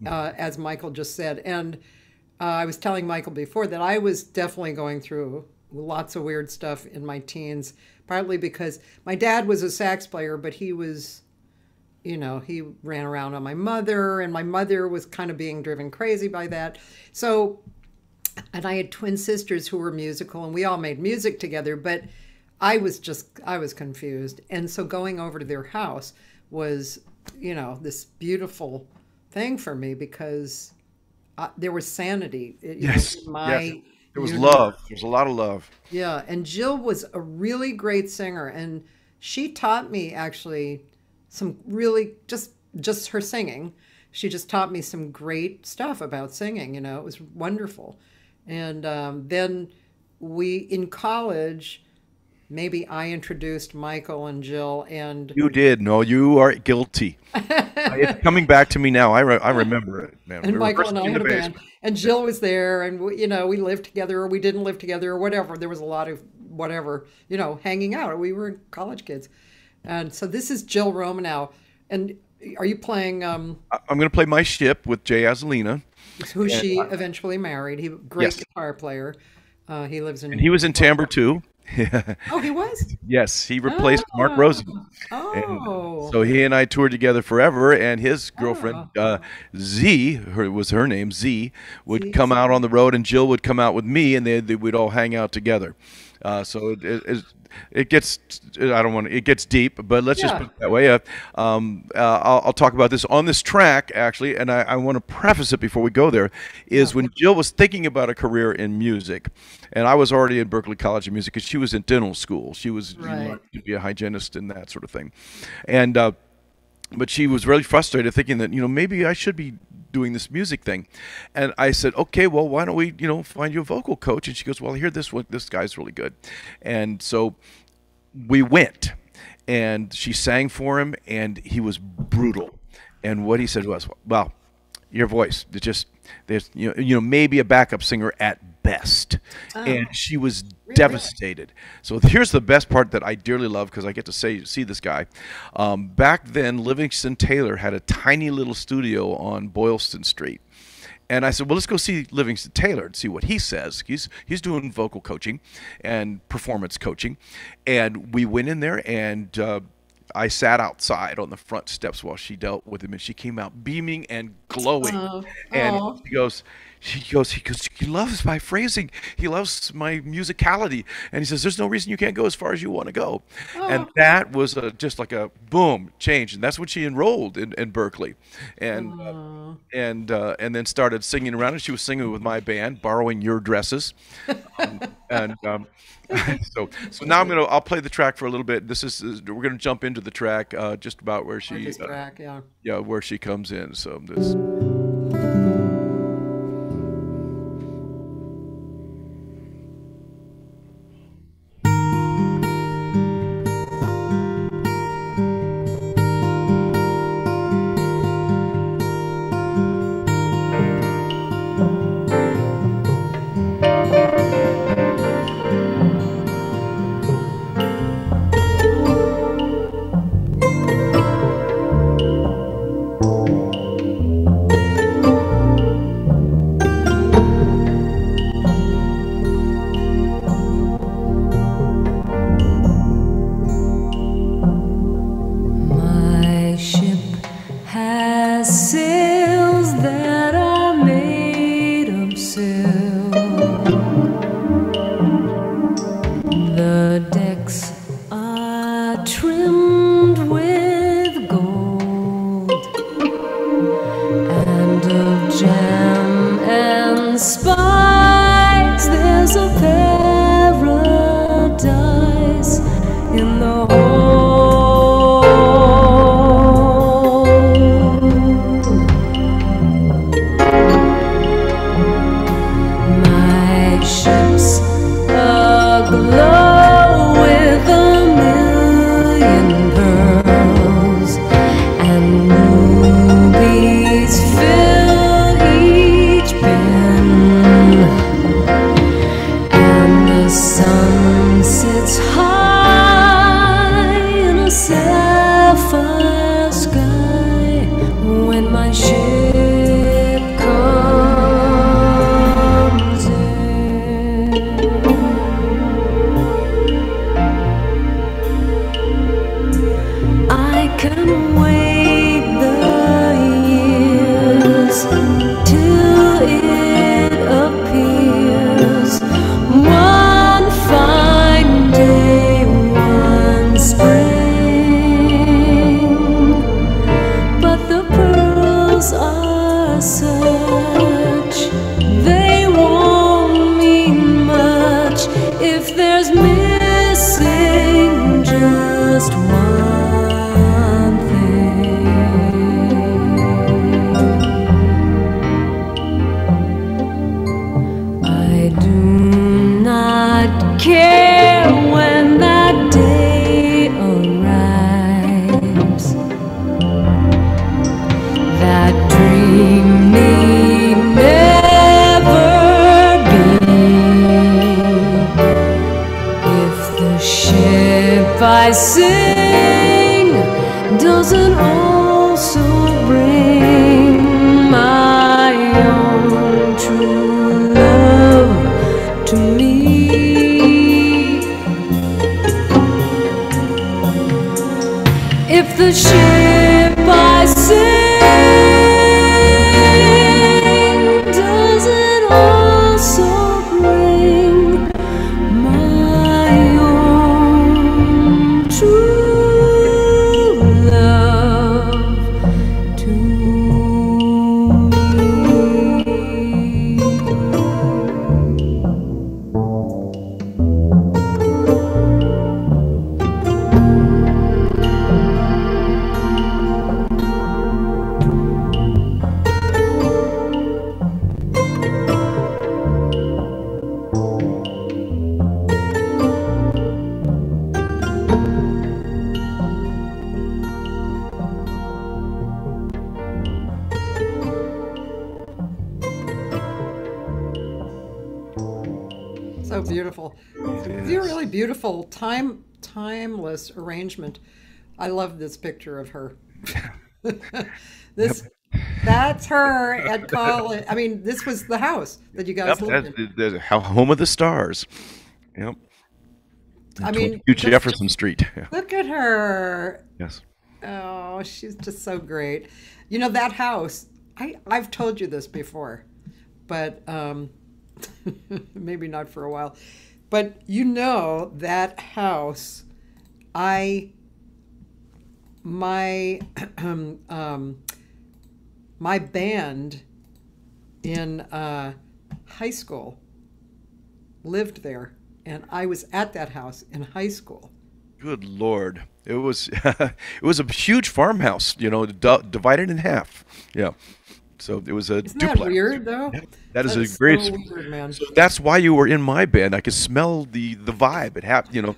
as Michael just said. And I was telling Michael before that I was definitely going through lots of weird stuff in my teens, partly because my dad was a sax player, but he was, he ran around on my mother, and my mother was kind of being driven crazy by that. So, and I had twin sisters who were musical, and we all made music together, but I was confused. And so going over to their house was, this beautiful thing for me, because there was sanity. Yes. There was love. There was a lot of love. Yeah. And Jill was a really great singer. And she taught me actually some really, just her singing. She just taught me some great stuff about singing. It was wonderful. And then in college, maybe I introduced Michael and Jill, and you did. No, you are guilty. It's coming back to me now. I remember it, man. And Michael and I had a band, and Jill was there, and we lived together, or we didn't live together, or whatever. There was a lot of whatever, hanging out. We were college kids, and so this is Jill Romanow. And are you playing? I'm going to play My Ship with Jay Azalina, who she eventually married. He great guitar player. He lives in. And he was in timbre too. Oh, he was? Yes, he replaced Mark Rosen. Oh. So he and I toured together forever, and his girlfriend, Z, was her name, Z, would come out on the road, and Jill would come out with me, and we'd all hang out together. So it gets, it gets deep, but let's just put it that way. I'll talk about this on this track, actually, and I want to preface it before we go there, is when Jill was thinking about a career in music, and I was already in Berklee College of Music, because she was in dental school. She was to be a hygienist and that sort of thing. And but she was really frustrated, thinking that, maybe I should be doing this music thing. And I said, okay, well, why don't we, find you a vocal coach? And she goes, well, I hear this guy's really good. And so we went, and she sang for him, and he was brutal. And what he said was, well, your voice, there's maybe a backup singer at best. And she was devastated. So here's the best part that I dearly love, because I get to see this guy. Back then, Livingston Taylor had a tiny little studio on Boylston Street. And I said, well, let's go see Livingston Taylor and see what he says. He's doing vocal coaching and performance coaching. And we went in there, and I sat outside on the front steps while she dealt with him, and she came out beaming and glowing. And he goes, he loves my phrasing. He loves my musicality. And he says, there's no reason you can't go as far as you want to go. And that was just like a boom change. And that's when she enrolled in Berklee, and then started singing around. And she was singing with my band, borrowing your dresses. So now I'll play the track for a little bit. We're gonna jump into the track just about where she where she comes in. So this. So beautiful. Really beautiful, timeless arrangement. I love this picture of her. This, that's her at college. I mean, this was the house that you guys lived in. The home of the stars. Yep. I mean, Jefferson Street. Yeah. Look at her. Yes. Oh, she's just so great. You know, that house, I've told you this before, but maybe not for a while. But you know, that house, my band in high school lived there, and I was at that house in high school. Good Lord. It was it was a huge farmhouse, you know, divided in half. Yeah. So it was a Isn't duplex. that weird, though? Yeah. That is That's a great. so weird, man. So that's why you were in my band. I could smell the vibe. It happened, you know.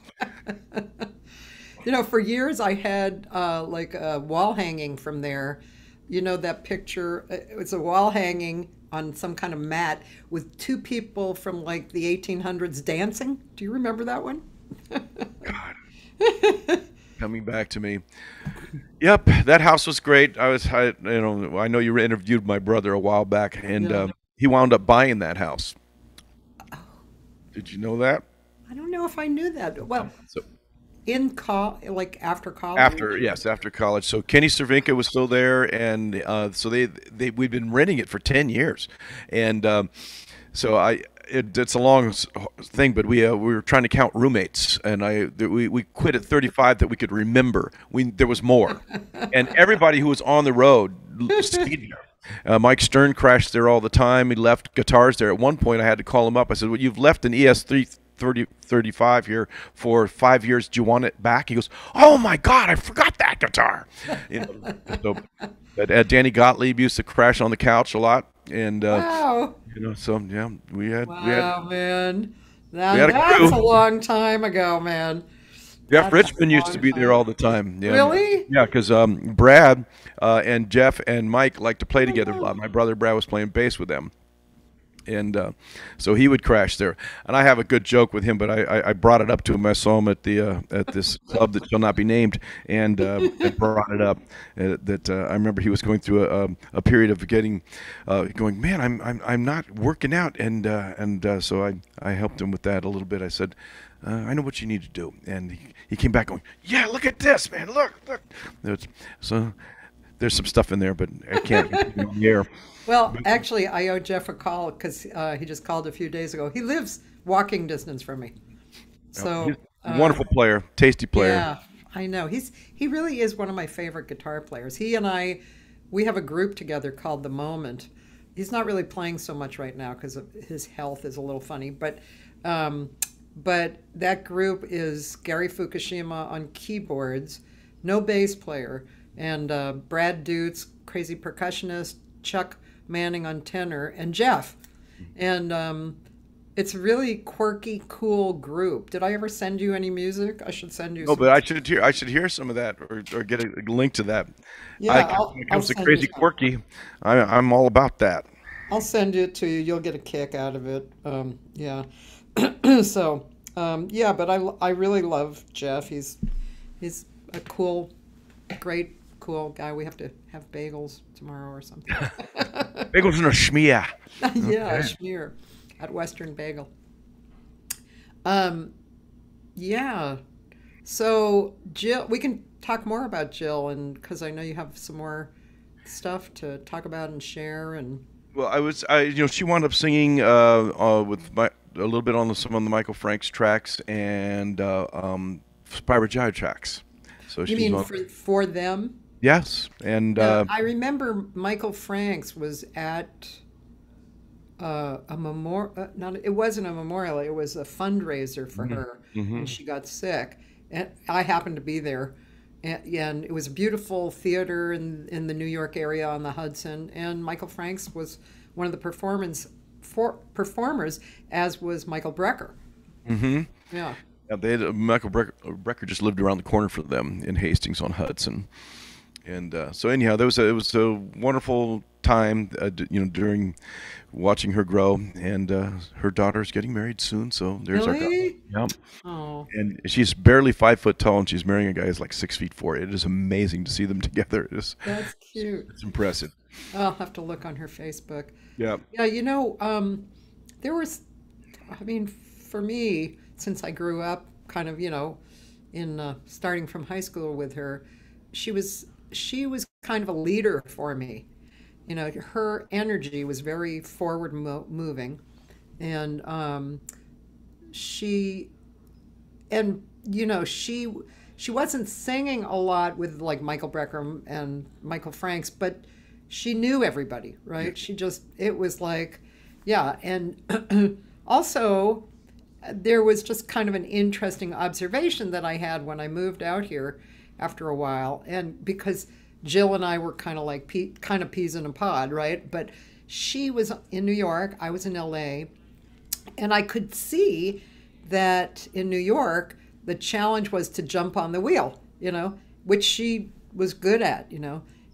You know, for years I had like a wall hanging from there. You know that picture? It was a wall hanging on some kind of mat with two people from like the 1800s dancing. Do you remember that one? God. Coming back to me. Yep, that house was great. I know you interviewed my brother a while back, and he wound up buying that house. Did you know that? I don't know if I knew that. Well, So, like after college. after college. So Kenny Cervinka was still there, and so we'd been renting it for 10 years, and so it's a long thing, but we were trying to count roommates, and we quit at 35 that we could remember. There was more, and everybody who was on the road stayed there. Mike Stern crashed there all the time. He left guitars there. At one point, I had to call him up. I said, "Well, you've left an ES-335 here for 5 years. Do you want it back?" He goes, "Oh my God, I forgot that guitar." You know, so, but Danny Gottlieb used to crash on the couch a lot, and Wow. you know, so yeah, we had Man. had a That's crew. a long time ago, man. Jeff That's Richmond a used to long be there time. all the time. Yeah. Really? Yeah, because Brad and Jeff and Mike like to play together a lot. My brother Brad was playing bass with them, and so he would crash there. And I have a good joke with him, but I brought it up to him. I saw him at this club that shall not be named, and brought it up. That I remember he was going through a period of going, man, I'm not working out, and so I helped him with that a little bit. I said, I know what you need to do, and he came back going, yeah, look at this, man, look. So there's some stuff in there, but I can't get it on the air. Well, actually, I owe Jeff a call because he just called a few days ago. He lives walking distance from me. So He's a wonderful player, tasty player. Yeah, I know. He really is one of my favorite guitar players. He and we have a group together called The Moment. He's not really playing so much right now because his health is a little funny, but that group is Gary Fukushima on keyboards, no bass player, and Brad Dutz, crazy percussionist, Chuck Manning on tenor, and Jeff. And it's a really quirky, cool group. Did I ever send you any music? I should send you. No, but I should hear some of that or get a link to that. Yeah, when it comes to crazy quirky, I'm all about that. I'll send it to you. You'll get a kick out of it. Yeah. So, yeah, but I really love Jeff. He's a cool, great, cool guy. We have to have bagels tomorrow or something. Bagels and a schmear. Yeah, a schmear at Western Bagel. Yeah. So Jill, we can talk more about Jill, and because I know you have some more stuff to talk about and share. And Well, she wound up singing with a little bit on some of the Michael Franks tracks and Spyro Gyre tracks. So you mean for them? Yes, and I remember Michael Franks was at a memorial. It wasn't a memorial. It was a fundraiser for her, and she got sick. And I happened to be there, and it was a beautiful theater in the New York area on the Hudson. And Michael Franks was one of the performers, as was Michael Brecker. Mm-hmm. Yeah. They had Michael Brecker just lived around the corner from them in Hastings on Hudson. And so anyhow, it was a wonderful time, during watching her grow, and her daughter's getting married soon. So there's Really? our yep. Oh, And she's barely 5 foot tall, and she's marrying a guy who's like 6'4". It is amazing to see them together. that's cute. It's impressive. I'll have to look on her Facebook. Yeah. Yeah, there was, I mean, for me, since I grew up kind of, in starting from high school with her, she was kind of a leader for me. Her energy was very forward moving, and she wasn't singing a lot with like Michael Brecker and Michael Franks, but she knew everybody, right? It was like, yeah. And also there was just kind of an interesting observation that I had when I moved out here after a while. And because Jill and I were kind of like peas in a pod, right? But she was in New York, I was in LA, and I could see that in New York, the challenge was to jump on the wheel, which she was good at,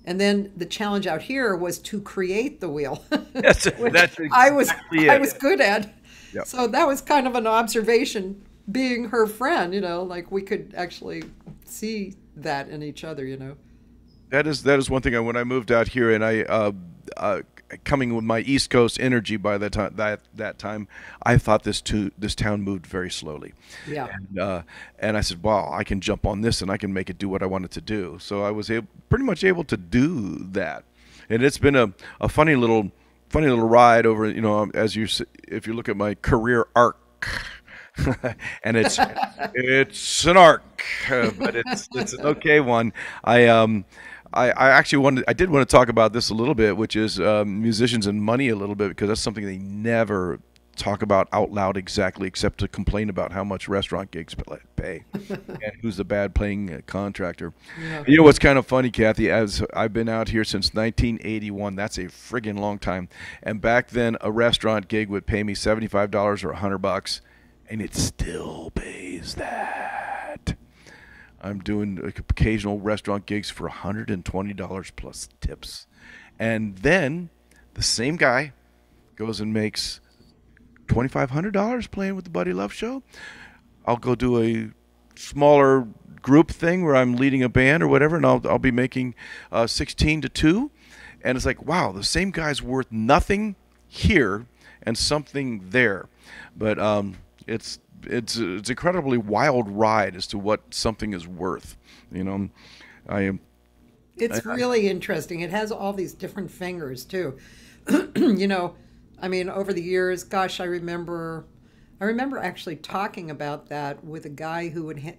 And then the challenge out here was to create the wheel, That's exactly I was it. good at. Yep. So that was kind of an observation, being her friend, like we could actually see that in each other, That is one thing. When I moved out here, and I coming with my East Coast energy by that time, I thought this town moved very slowly. Yeah. And I said, wow, I can jump on this and I can make it do what I want it to do. So I was pretty much able to do that, and it's been a funny little ride over. If you look at my career arc. And it's an arc, but it's an okay one. I actually did want to talk about this a little bit, which is musicians and money a little bit, because that's something they never talk about out loud exactly, except to complain about how much restaurant gigs pay and who's the bad paying contractor. Yeah. You know what's kind of funny, Cathy, as I've been out here since 1981, that's a friggin' long time. And back then a restaurant gig would pay me $75 or $100, and it still pays that. I'm doing occasional restaurant gigs for $120 plus tips. And then the same guy goes and makes $2,500 playing with the Buddy Love Show. I'll go do a smaller group thing where I'm leading a band or whatever, and I'll be making 16 to 2. And it's like, wow, the same guy's worth nothing here and something there. But it's incredibly wild ride as to what something is worth. It's really interesting. It has all these different fingers too. I mean, over the years, gosh, I remember actually talking about that with a guy who would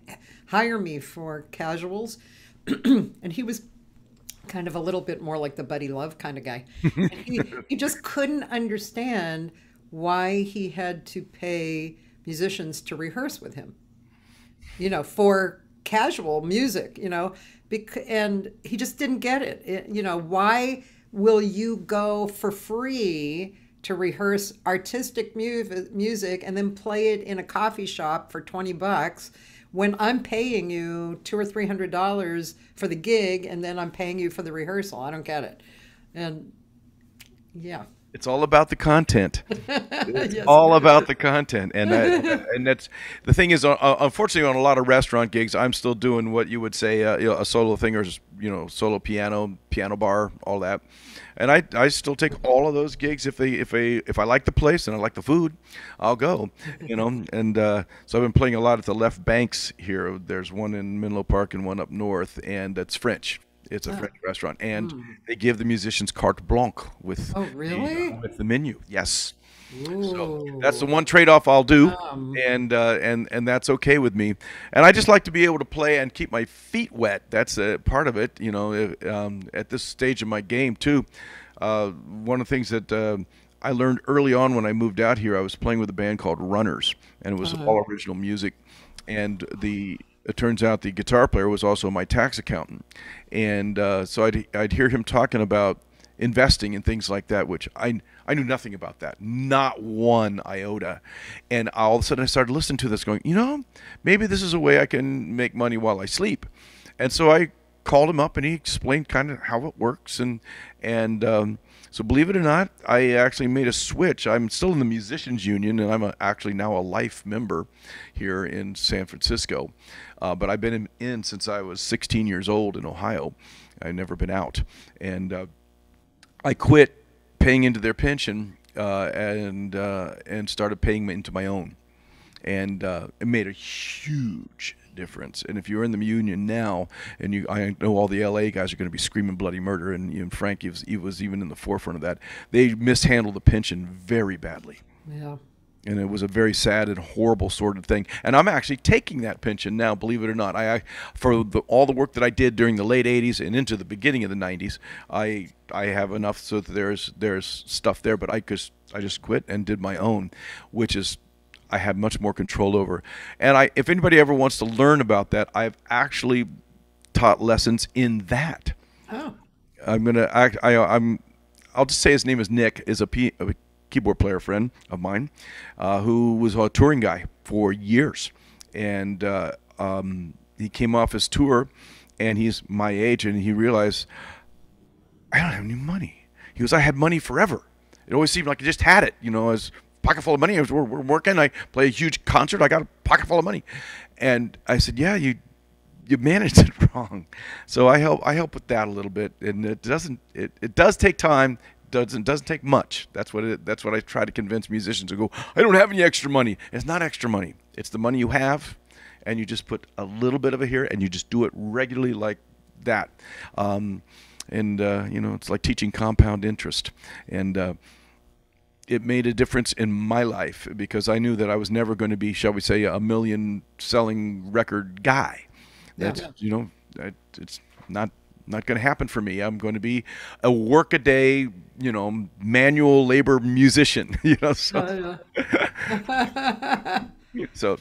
hire me for casuals, and he was kind of a little bit more like the Buddy Love kind of guy. And he just couldn't understand why he had to pay musicians to rehearse with him, for casual music, and he just didn't get it. Why will you go for free to rehearse artistic music and then play it in a coffee shop for $20 when I'm paying you $200 or $300 for the gig, and then I'm paying you for the rehearsal? I don't get it. And yeah. It's all about the content. It's Yes, all about the content, and that's the thing is. Unfortunately, on a lot of restaurant gigs, I'm still doing what you would say a solo thing, or solo piano bar, all that. And I still take all of those gigs if I like the place and I like the food, I'll go. And so I've been playing a lot at the Left Banks here. There's one in Menlo Park and one up north, and it's French. It's a French restaurant, and they give the musicians carte blanche with with the menu. Yes. Ooh. So that's the one trade-off I'll do, and that's okay with me. And I just like to be able to play and keep my feet wet. That's a part of it, at this stage of my game too. One of the things that I learned early on when I moved out here, I was playing with a band called Runners, and it was all original music, and it turns out the guitar player was also my tax accountant. And so I'd hear him talking about investing and things like that, which I knew nothing about that, not one iota. And all of a sudden I started listening to this going, maybe this is a way I can make money while I sleep. And so I called him up and he explained kind of how it works, and so believe it or not, I actually made a switch. I'm still in the Musicians Union, and I'm actually now a life member here in San Francisco. But I've been in since I was 16 years old in Ohio. I've never been out, and I quit paying into their pension and started paying into my own, and it made a huge difference. And if you're in the union now, and I know all the LA guys are going to be screaming bloody murder, and Frank he was even in the forefront of that. They mishandled the pension very badly. Yeah. And it was a very sad and horrible sort of thing. And I'm actually taking that pension now, believe it or not. For all the work that I did during the late 80s and into the beginning of the 90s, I have enough so that there's stuff there. But I just quit and did my own, which is I have much more control over. And if anybody ever wants to learn about that, I've actually taught lessons in that. Oh. I'll just say his name is Nick. Is a keyboard player friend of mine, who was a touring guy for years, and he came off his tour, and he's my age, and he realized I don't have any money. He goes, I had money forever. It always seemed like I just had it, as pocket full of money. We're working. I play a huge concert. I got a pocket full of money, and I said, yeah, you managed it wrong. So I help with that a little bit, and it does take time. Doesn't take much. That's what I try to convince musicians to go. I don't have any extra money. It's not extra money. It's the money you have, and you just put a little bit of it here, and you just do it regularly like that. It's like teaching compound interest, and it made a difference in my life because I knew that I was never going to be, shall we say, a million selling record guy. That's it's not going to happen for me. I'm going to be a work-a-day, manual labor musician. So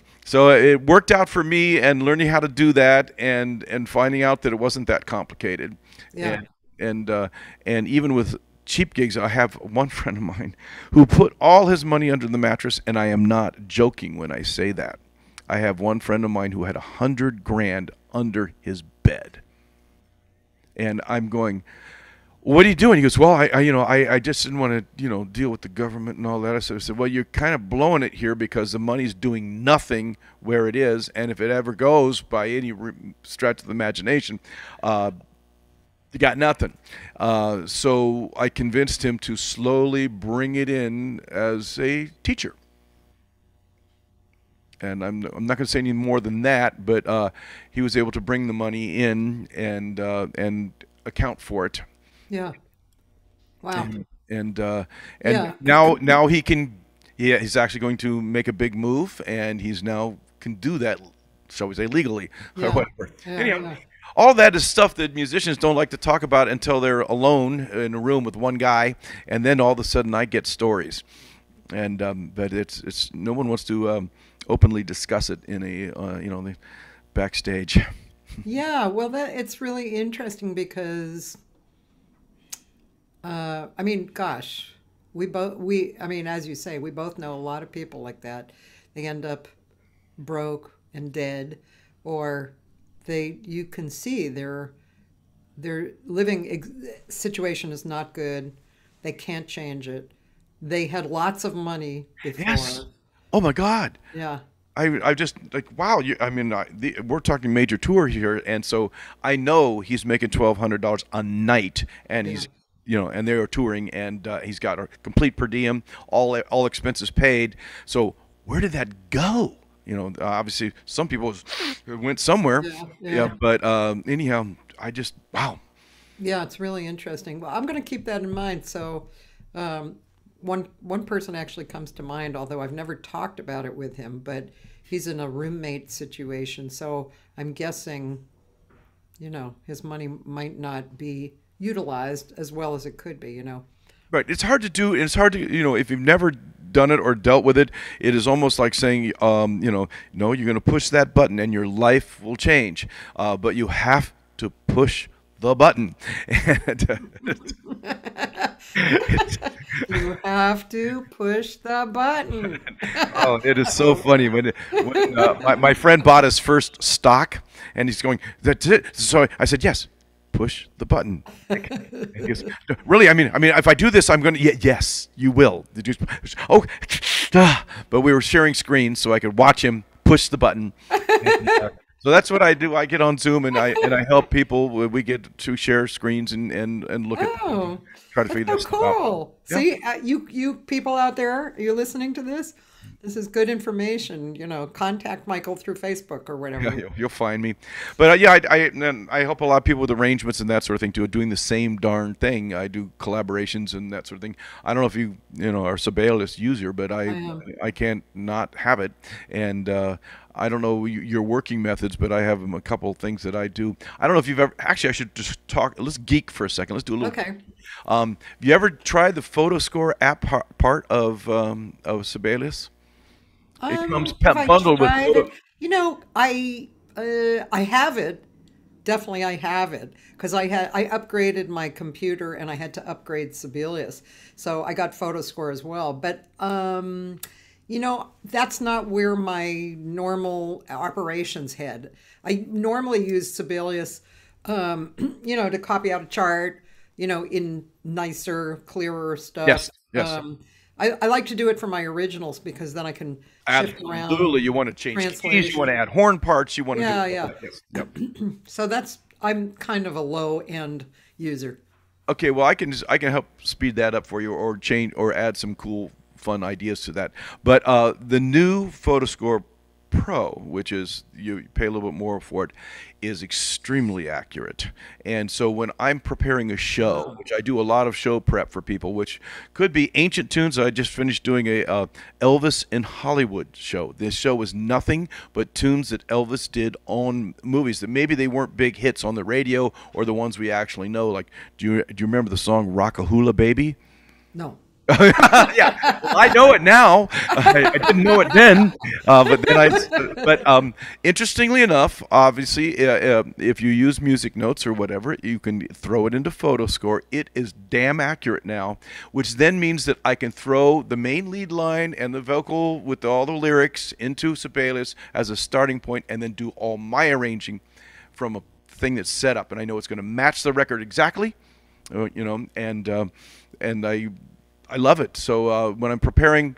it worked out for me, and learning how to do that, and finding out that it wasn't that complicated. Yeah. And even with cheap gigs, I have one friend of mine who put all his money under the mattress, and I am not joking when I say that. I have one friend of mine who had $100,000 under his bed. And I'm going, what are you doing? He goes, well, I just didn't want to, deal with the government and all that. So I said, well, you're kind of blowing it here because the money's doing nothing where it is. And if it ever goes by any stretch of the imagination, you got nothing. So I convinced him to slowly bring it in as a teacher. And I'm not going to say any more than that, but he was able to bring the money in and account for it. Yeah. Wow. And now he can. He's actually going to make a big move, and he's now can do that, shall we say, legally or whatever. Yeah, anyhow, all that is stuff that musicians don't like to talk about until they're alone in a room with one guy, and then all of a sudden I get stories. And but it's no one wants to openly discuss it in a the backstage. Yeah, well, it's really interesting because gosh, as you say, we both know a lot of people like that. They end up broke and dead, or you can see their living situation is not good. They can't change it. They had lots of money before. Yes. Oh my God. Yeah. I just like, wow. We're talking major tour here, and so I know he's making $1,200 a night, and he's and they are touring, and he's got a complete per diem, all expenses paid. So where did that go? Obviously some people went somewhere. Yeah. But anyhow, wow. Yeah, it's really interesting. Well, I'm going to keep that in mind. So. One person actually comes to mind, although I've never talked about it with him, but he's in a roommate situation. So I'm guessing, his money might not be utilized as well as it could be, Right. It's hard to do. And it's hard to, if you've never done it or dealt with it, it is almost like saying, no, you're going to push that button and your life will change. But you have to push the button. You have to push the button. Oh, it is so funny when my friend bought his first stock, and he's going, "That's it." So I said, "Yes, push the button. And goes, really, I mean, if I do this, I'm going to, yes, you will. Oh, but we were sharing screens so I could watch him push the button. And, so that's what I do. I get on Zoom and I help people. We get to share screens and look at try to figure this stuff out. Cool. Yeah. See, you people out there, are you listening to this? This is good information. Contact Michael through Facebook or whatever. Yeah, you'll find me. But I help a lot of people with arrangements and that sort of thing too, doing the same darn thing. I do collaborations and that sort of thing. I don't know if you are a Segal-Garcia user, but I can't not have it. And I don't know your working methods, but I have a couple of things that I do. I don't know if you've ever. Actually, I should just talk. Let's geek for a second. Let's do a little. Okay. Have you ever tried the Photoscore app part of Segal-Garcia? It comes bundled with. I have it. Definitely, I have it because I upgraded my computer and I had to upgrade Sibelius, so I got Photoscore as well. But that's not where my normal operations head. I normally use Sibelius, to copy out a chart, in nicer, clearer stuff. Yes. Yes. I like to do it for my originals because then I can shift around. Absolutely, you want to change keys, you want to add horn parts, you want to do Yes. Yep. So I'm kind of a low end user. Okay, well I can help speed that up for you, or change or add some cool fun ideas to that. But the new Photoscore Pro, which is you pay a little bit more for it, is extremely accurate. And so when I'm preparing a show, which I do a lot of show prep for people, which could be ancient tunes. I just finished doing a Elvis in Hollywood show. This show was nothing but tunes that Elvis did on movies that maybe they weren't big hits on the radio or the ones we actually know. Like, do you remember the song Rockahula Baby? No. Yeah, well, I know it now. I didn't know it then, but interestingly enough, obviously, if you use music notes or whatever, you can throw it into Photoscore. It is damn accurate now, which then means that I can throw the main lead line and the vocal with all the lyrics into Sibelius as a starting point, and then do all my arranging from a thing that's set up, and I know it's going to match the record exactly, and I love it. So when I'm preparing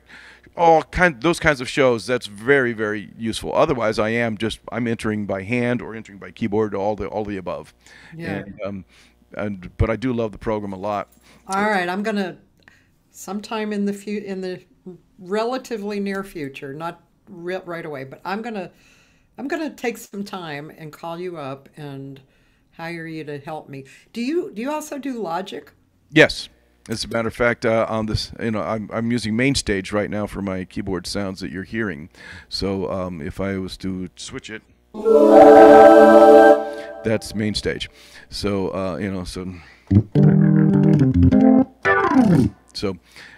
those kinds of shows, that's very, very useful. Otherwise, I'm entering by hand or entering by keyboard, all the above. Yeah. But I do love the program a lot. All right, I'm gonna sometime in the relatively near future, not right away, but I'm gonna take some time and call you up and hire you to help me. Do you also do Logic? Yes. As a matter of fact, on this, I'm using Mainstage right now for my keyboard sounds that you're hearing. So if I was to switch it, that's Mainstage. So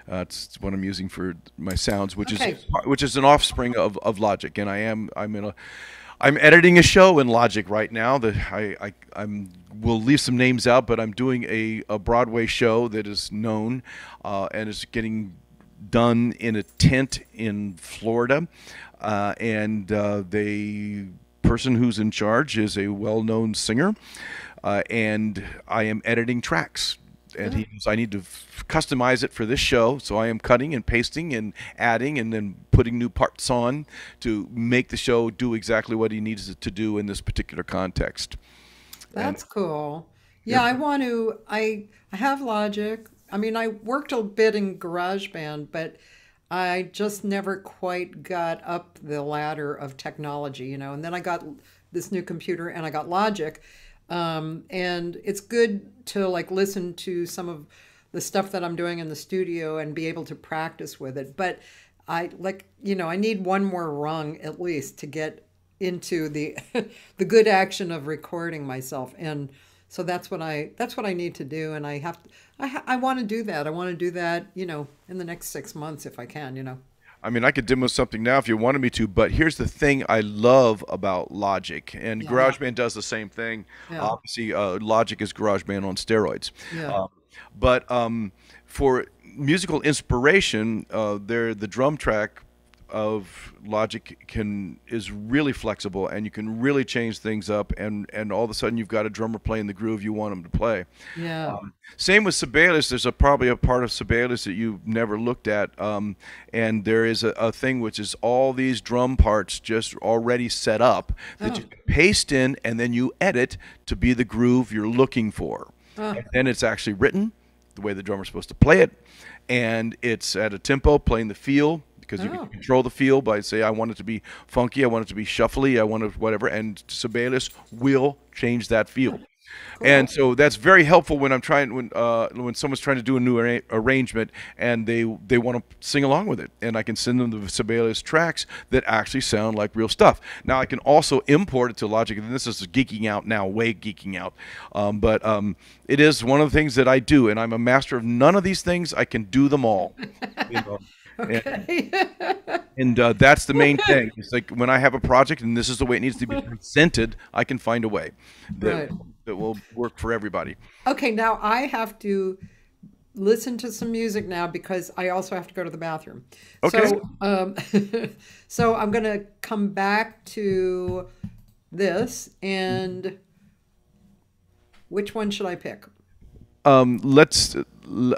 it's what I'm using for my sounds, which is an offspring of Logic, and I'm editing a show in Logic right now that we'll leave some names out, but I'm doing a Broadway show that is known and is getting done in a tent in Florida, and the person who's in charge is a well-known singer, and I am editing tracks. And he goes, I need to customize it for this show, so I am cutting and pasting and adding and then putting new parts on to make the show do exactly what he needs it to do in this particular context. That's cool. Yeah, I have Logic. I mean, I worked a bit in GarageBand, but I just never quite got up the ladder of technology, and then I got this new computer and I got Logic. And it's good to listen to some of the stuff that I'm doing in the studio and be able to practice with it. But I need one more rung at least to get into the the good action of recording myself. And so that's what I need to do. And I want to do that. I want to do that, in the next 6 months if I can, I mean, I could demo something now if you wanted me to, but here's the thing I love about Logic, and GarageBand does the same thing. Yeah. Obviously, Logic is GarageBand on steroids. Yeah. But for musical inspiration, the drum track of Logic is really flexible, and you can really change things up, and all of a sudden you've got a drummer playing the groove you want him to play. Yeah. Same with Sibelius. There's probably a part of Sibelius that you've never looked at, and there is a thing which is all these drum parts just already set up that you can paste in, and then you edit to be the groove you're looking for. And then it's actually written the way the drummer's supposed to play it, and it's at a tempo playing the feel, because you can control the feel by, say, I want it to be funky, I want it to be shuffly, I want it whatever, and Sibelius will change that feel. Cool. And so that's very helpful when I'm trying, when someone's trying to do a new arrangement and they want to sing along with it, and I can send them the Sibelius tracks that actually sound like real stuff. Now I can also import it to Logic, and this is geeking out now, way geeking out, but it is one of the things that I do, and I'm a master of none of these things. I can do them all. You know? Okay. And that's the main thing. It's like when I have a project and this is the way it needs to be presented, I can find a way that will work for everybody. Okay, now I have to listen to some music now because I also have to go to the bathroom. Okay. So, so I'm going to come back to this, and which one should I pick? Let's do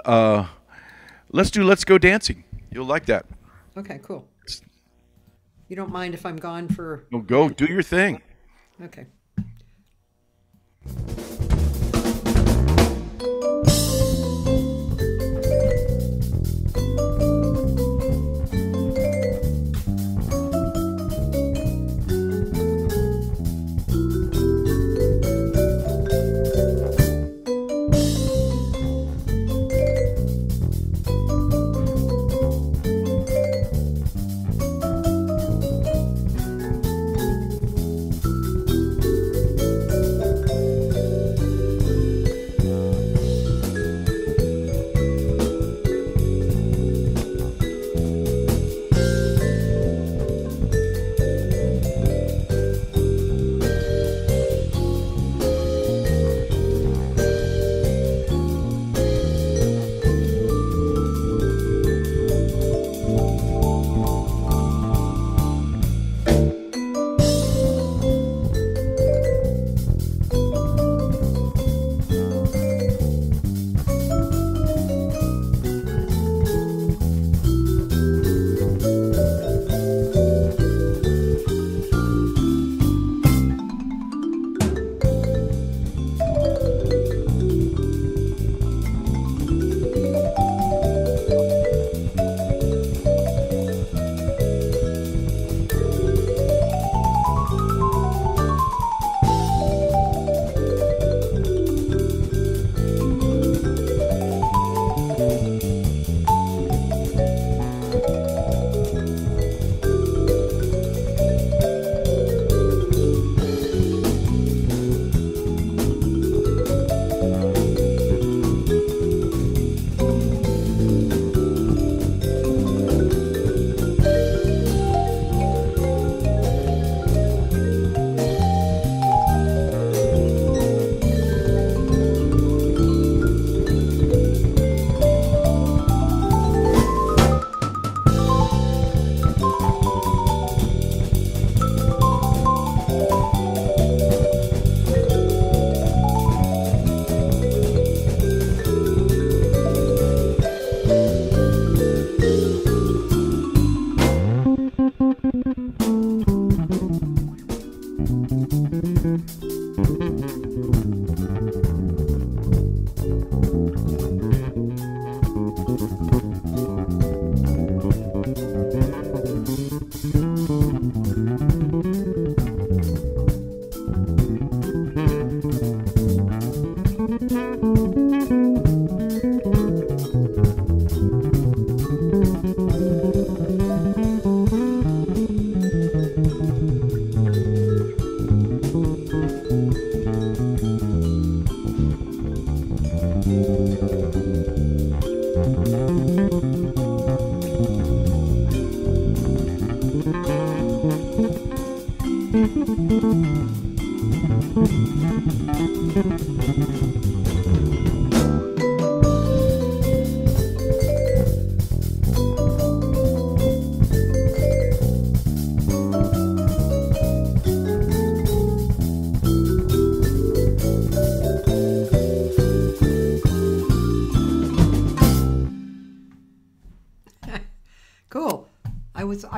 Let's Go Dancing. You'll like that. Okay, cool. You don't mind if I'm gone for... No, go do your thing. Okay.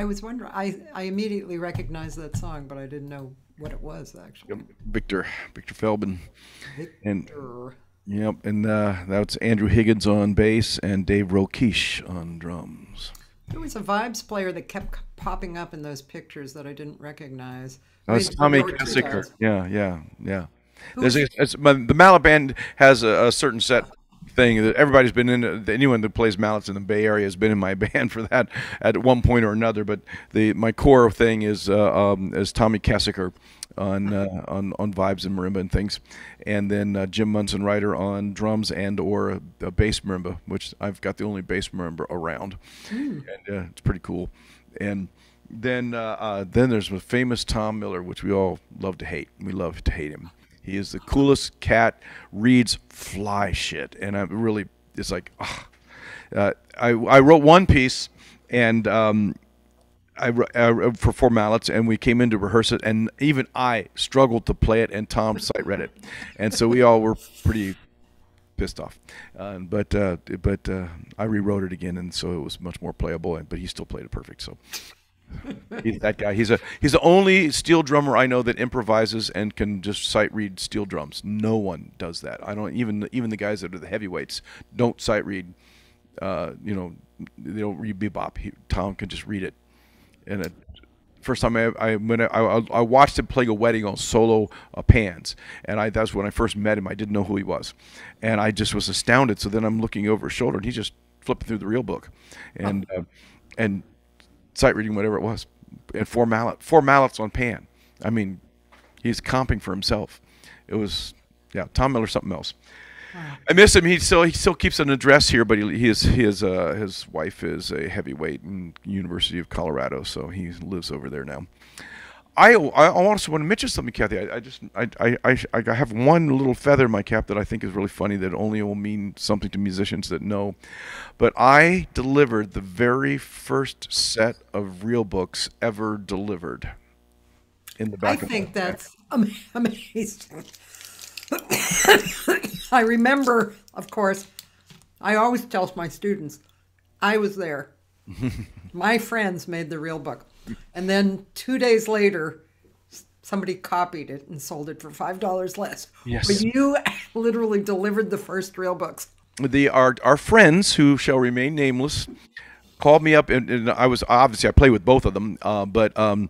I was wondering. I immediately recognized that song, but I didn't know what it was actually. Victor Feldman. Victor. And that's Andrew Higgins on bass and Dave Roquiche on drums. There was a vibes player that kept popping up in those pictures that I didn't recognize. That's Tommy Kessiker. Yeah. The mallet band has a certain set thing that everybody's been in. Anyone that plays mallets in the Bay Area has been in my band for that at one point or another. But my core thing is Tommy Kessiker on vibes and marimba and things, and then Jim Munson Ryder on drums and or a bass marimba, which I've got the only bass marimba around, and it's pretty cool. And then there's the famous Tom Miller, which we all love to hate. We love to hate him. He is the coolest cat, reads fly shit, and I'm really, it's like, I wrote one piece, and for 4 mallets, and we came in to rehearse it, and even I struggled to play it, and Tom sight read it, and so we all were pretty pissed off, but I rewrote it again, and so it was much more playable, but he still played it perfect. So. He's that guy. He's the only steel drummer I know that improvises and can just sight read steel drums. No one does that. I don't even the guys that are the heavyweights don't sight read. They don't read bebop. Tom can just read it. And first time I watched him playing a wedding on solo pans, and that's when I first met him. I didn't know who he was, and I just was astounded. So then I'm looking over his shoulder, and he's just flipping through the real book, and sight reading whatever it was, and 4 mallets on pan. I mean, he's comping for himself. It was, Tom Miller, something else. Wow. I miss him. He still keeps an address here, but his wife is a heavyweight in University of Colorado, so he lives over there now. I also want to mention something, Cathy. I have one little feather in my cap that I think is really funny that only will mean something to musicians that know. But I delivered the very first set of real books ever delivered in the back. I think that's amazing. I remember, of course, I always tell my students, I was there. My friends made the real book. And then 2 days later, somebody copied it and sold it for $5 less. Yes. But you literally delivered the first real books. Our friends, who shall remain nameless, called me up, and I played with both of them, and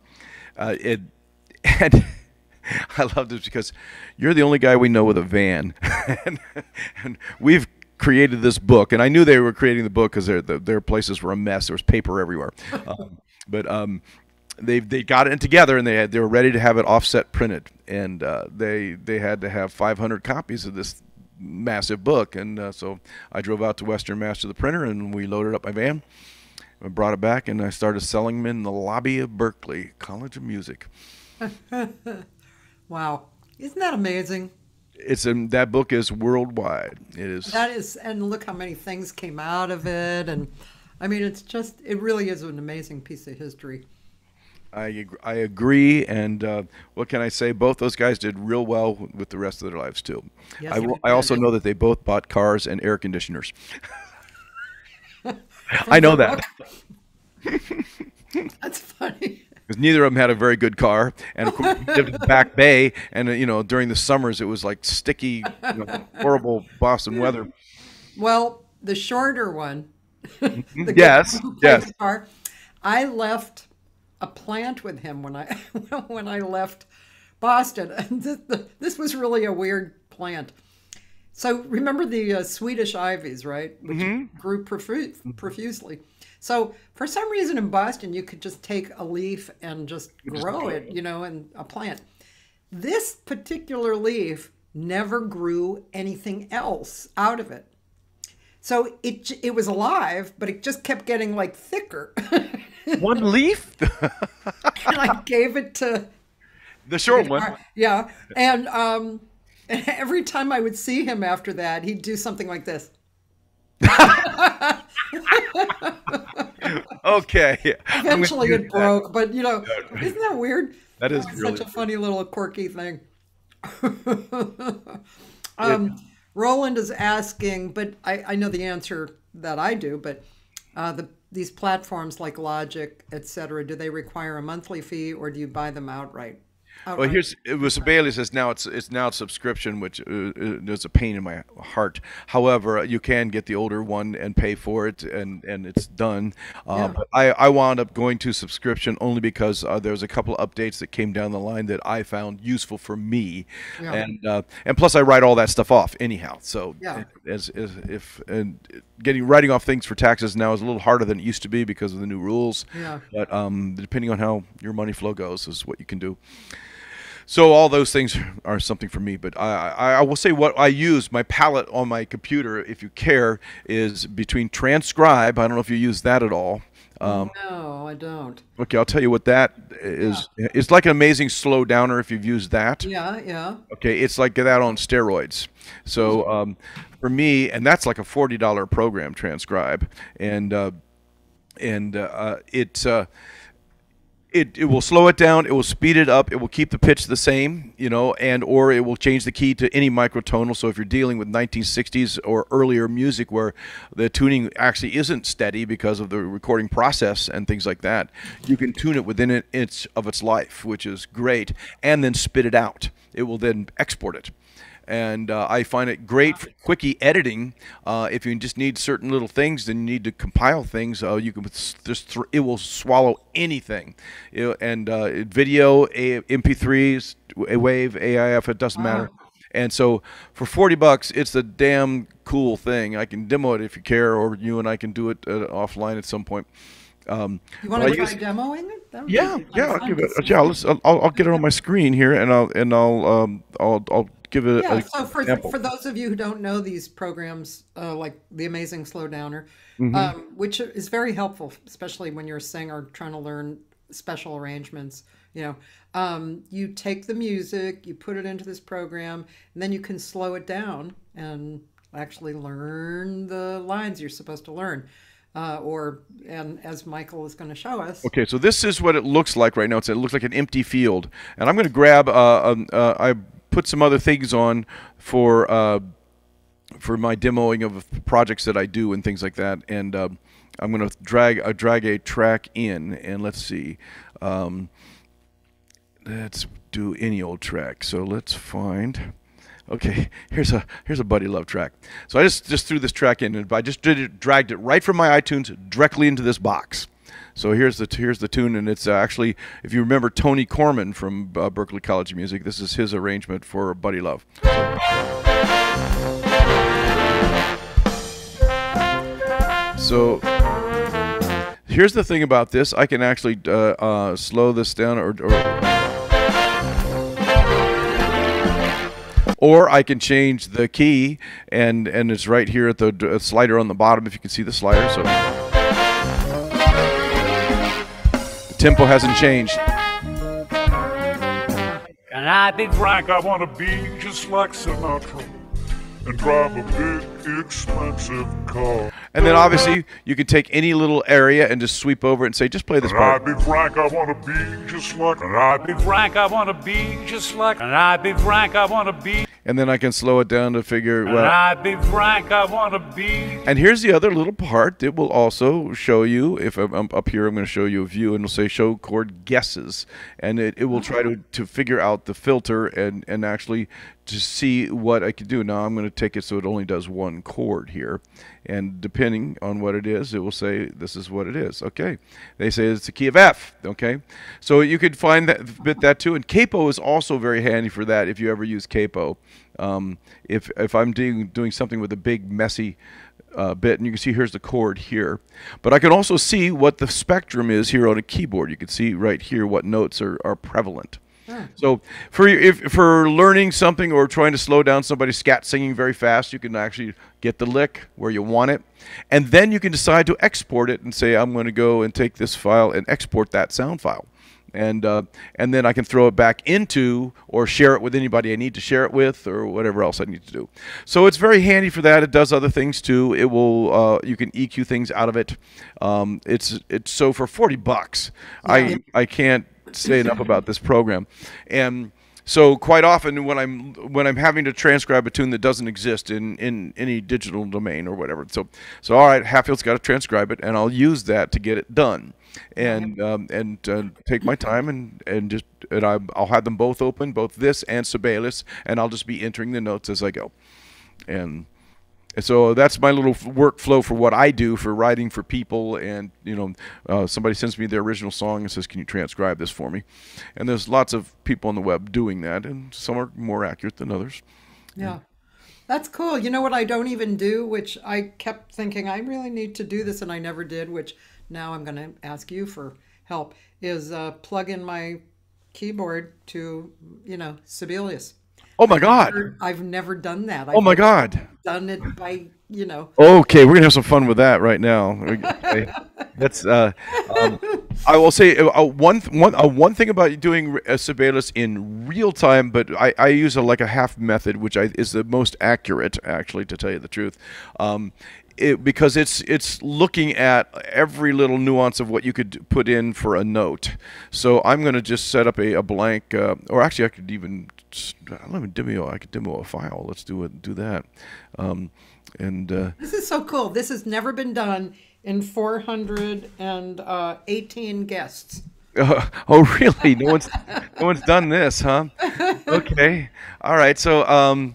I love this because you're the only guy we know with a van, and we've created this book, and I knew they were creating the book because their places were a mess. There was paper everywhere, but they got it together, and they were ready to have it offset printed, and they had to have 500 copies of this massive book, and so I drove out to Western Mass to the printer, and we loaded up my van. I brought it back, and I started selling them in the lobby of Berklee College of Music. Wow. Isn't that amazing? That book is worldwide. It is. That is, and look how many things came out of it. And I mean, it really is an amazing piece of history. I agree. And what can I say? Both those guys did real well with the rest of their lives, too. Yes, I also know that they both bought cars and air conditioners. I know that. That's funny. Because neither of them had a very good car, and of course we lived in the Back Bay, and during the summers it was like sticky, horrible Boston weather. Well, the shorter one, yes, car, I left a plant with him when I left Boston, and this was really a weird plant. So remember the Swedish ivies, right? Which grew profusely. So for some reason in Boston, you could just take a leaf and just grow it, in a plant. This particular leaf never grew anything else out of it. So it was alive, but it just kept getting like thicker. One leaf? And I gave it to the short one. Yeah. And every time I would see him after that, he'd do something like this. Okay. Eventually it broke, but isn't that weird? That is really such a funny little quirky thing. Roland is asking, but I know the answer that I do, but these platforms like Logic, etc., do they require a monthly fee, or do you buy them outright? Well, it was Bailey says now it's now a subscription, which is a pain in my heart. However, you can get the older one and pay for it, and it's done. But I wound up going to subscription only because there was a couple of updates that came down the line that I found useful for me, and plus I write all that stuff off anyhow. So writing off things for taxes now is a little harder than it used to be because of the new rules. Yeah. But depending on how your money flow goes is what you can do. So all those things are something for me, but I will say what I use, my palette on my computer, if you care, is between Transcribe. I don't know if you use that at all. No, I don't. Okay, I'll tell you what that is. Yeah. It's like an amazing slow downer if you've used that. Yeah, yeah. Okay, it's like that on steroids. So for me, and that's like a $40 program, Transcribe, and it will slow it down, it will speed it up, it will keep the pitch the same, you know, or it will change the key to any microtonal. So if you're dealing with 1960s or earlier music where the tuning actually isn't steady because of the recording process and things like that, you can tune it within an inch of its life, which is great, and then spit it out. It will then export it. And I find it great for quickie editing. If you just need certain little things, then you need to compile things. You can just it will swallow anything. And video, MP3s, WAV, AIF, it doesn't matter. And so for $40, it's a damn cool thing. I can demo it if you care, or you and I can do it offline at some point. You want to try demoing it? Yeah, I'll give it. Yeah, I'll get it on my screen here, and I'll give it. Yeah. So for those of you who don't know these programs, like the Amazing Slow Downer, which is very helpful, especially when you're a singer trying to learn special arrangements. You know, you take the music, you put it into this program, and then you can slow it down and actually learn the lines you're supposed to learn. And as Michael is going to show us. Okay, so this is what it looks like right now. It looks like an empty field. And I'm going to grab, I put some other things on for my demoing of projects that I do and things like that. And I'm going to drag a track in, and let's see. Let's do any old track. So let's find... Okay, here's a Buddy Love track. So I just threw this track in, and I just dragged it right from my iTunes directly into this box. So here's the tune, and it's actually, if you remember Tony Corman from Berklee College of Music, this is his arrangement for Buddy Love. So here's the thing about this: I can actually slow this down, or I can change the key, and it's right here at the slider on the bottom, if you can see the slider. So the tempo hasn't changed. Can I be frank? I want to be just like Sinatra and drive a big, expensive car. And then obviously you can take any little area and just sweep over it and say, just play this part. Can I be frank? I want to be just like. Can I be frank? I want to be just like. Can I be frank? I want to be. And then I can slow it down to figure, well. Can I be frank? I want to be. And here's the other little part. It will also show you, if I'm up here, I'm going to show you a view, and it'll say show chord guesses. And it will try to figure out the filter and actually to see what I can do. Now I'm going to take it so it only does one chord here. And depending on what it is, it will say this is what it is. Okay. They say it's the key of F. Okay. So you could find that too. And capo is also very handy for that if you ever use capo. If I'm doing something with a big messy bit, and you can see here's the chord here. But I can also see what the spectrum is here on a keyboard. You can see right here what notes are prevalent. So for learning something or trying to slow down somebody scat singing very fast, you can actually get the lick where you want it, and then you can decide to export it and say, I'm going to go and take this file and export that sound file, and then I can throw it back into or share it with anybody I need to share it with or whatever else I need to do. So it's very handy for that. It does other things too. It will you can EQ things out of it. It's so for $40, I can't say enough about this program. And So quite often when I'm having to transcribe a tune that doesn't exist in any digital domain or whatever, so all right, Hatfield's got to transcribe it, and I'll use that to get it done, and take my time and I'll have them both open, both this and Sibelius, and I'll just be entering the notes as I go, and so that's my little workflow for what I do for writing for people. And somebody sends me their original song and says, "Can you transcribe this for me?" And there's lots of people on the web doing that, and some are more accurate than others. Yeah, that's cool. You know what I don't even do, which I kept thinking I really need to do this, and I never did. Which now I'm going to ask you for help. Is plug in my keyboard to Sibelius. Oh my God! I've never done that. Oh my God! Done it by Okay, we're gonna have some fun with that right now. Okay. That's I will say one thing about doing Sibelius in real time, but I use like a half method, which is the most accurate, actually, to tell you the truth. Because it's looking at every little nuance of what you could put in for a note. So I'm going to just set up a blank, or actually I could even demo a file. Let's do that. This is so cool. This has never been done in 418 guests. Oh really? No one's done this, huh? Okay. All right. So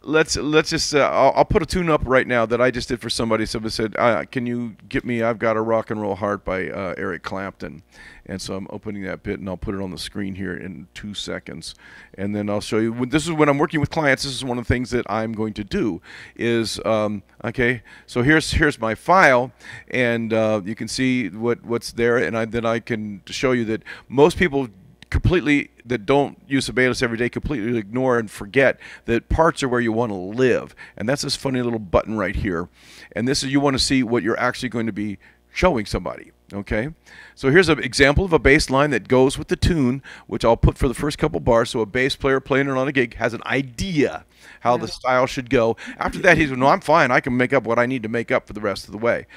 let's just I'll put a tune up right now that I just did for somebody. Somebody said, "Can you get me? I've Got a Rock and Roll Heart" by Eric Clapton, and so I'm opening that bit and I'll put it on the screen here in 2 seconds, and then I'll show you. This is when I'm working with clients. This is one of the things that I'm going to do. Is okay. So here's my file, and you can see what's there, and then I can show you that most people completely that don't use Sibelius every day completely ignore and forget that parts are where you want to live, and that's this funny little button right here, and this is you want to see what you're actually going to be showing somebody. Okay, so here's an example of a bass line that goes with the tune, which I'll put for the first couple bars, so a bass player playing it on a gig has an idea how the style should go. After that, he's no, I'm fine, I can make up what I need to make up for the rest of the way.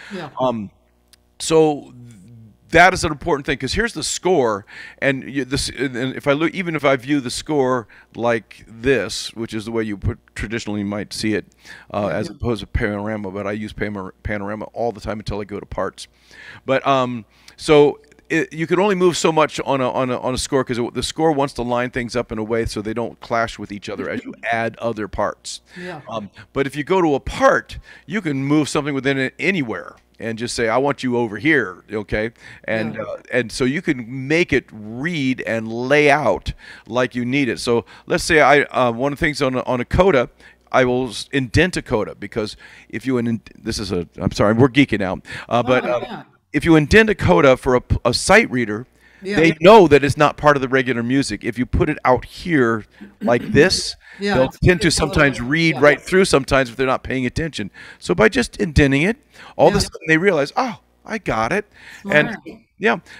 So that is an important thing, because here's the score, and if I look, even if I view the score like this, which is the way you traditionally might see it, as opposed to panorama, but I use panorama all the time until I go to parts. But so you can only move so much on a score, because the score wants to line things up in a way so they don't clash with each other as you add other parts. But if you go to a part, you can move something within it anywhere and just say, "I want you over here," okay? And so you can make it read and lay out like you need it. So let's say one of the things on a coda, I will indent a coda, because if you I'm sorry, we're geeking out, if you indent a coda for a sight reader, they know that it's not part of the regular music. If you put it out here like this, they'll tend to sometimes read right through sometimes if they're not paying attention. So by just indenting it, all of a sudden they realize, "Oh, I got it." And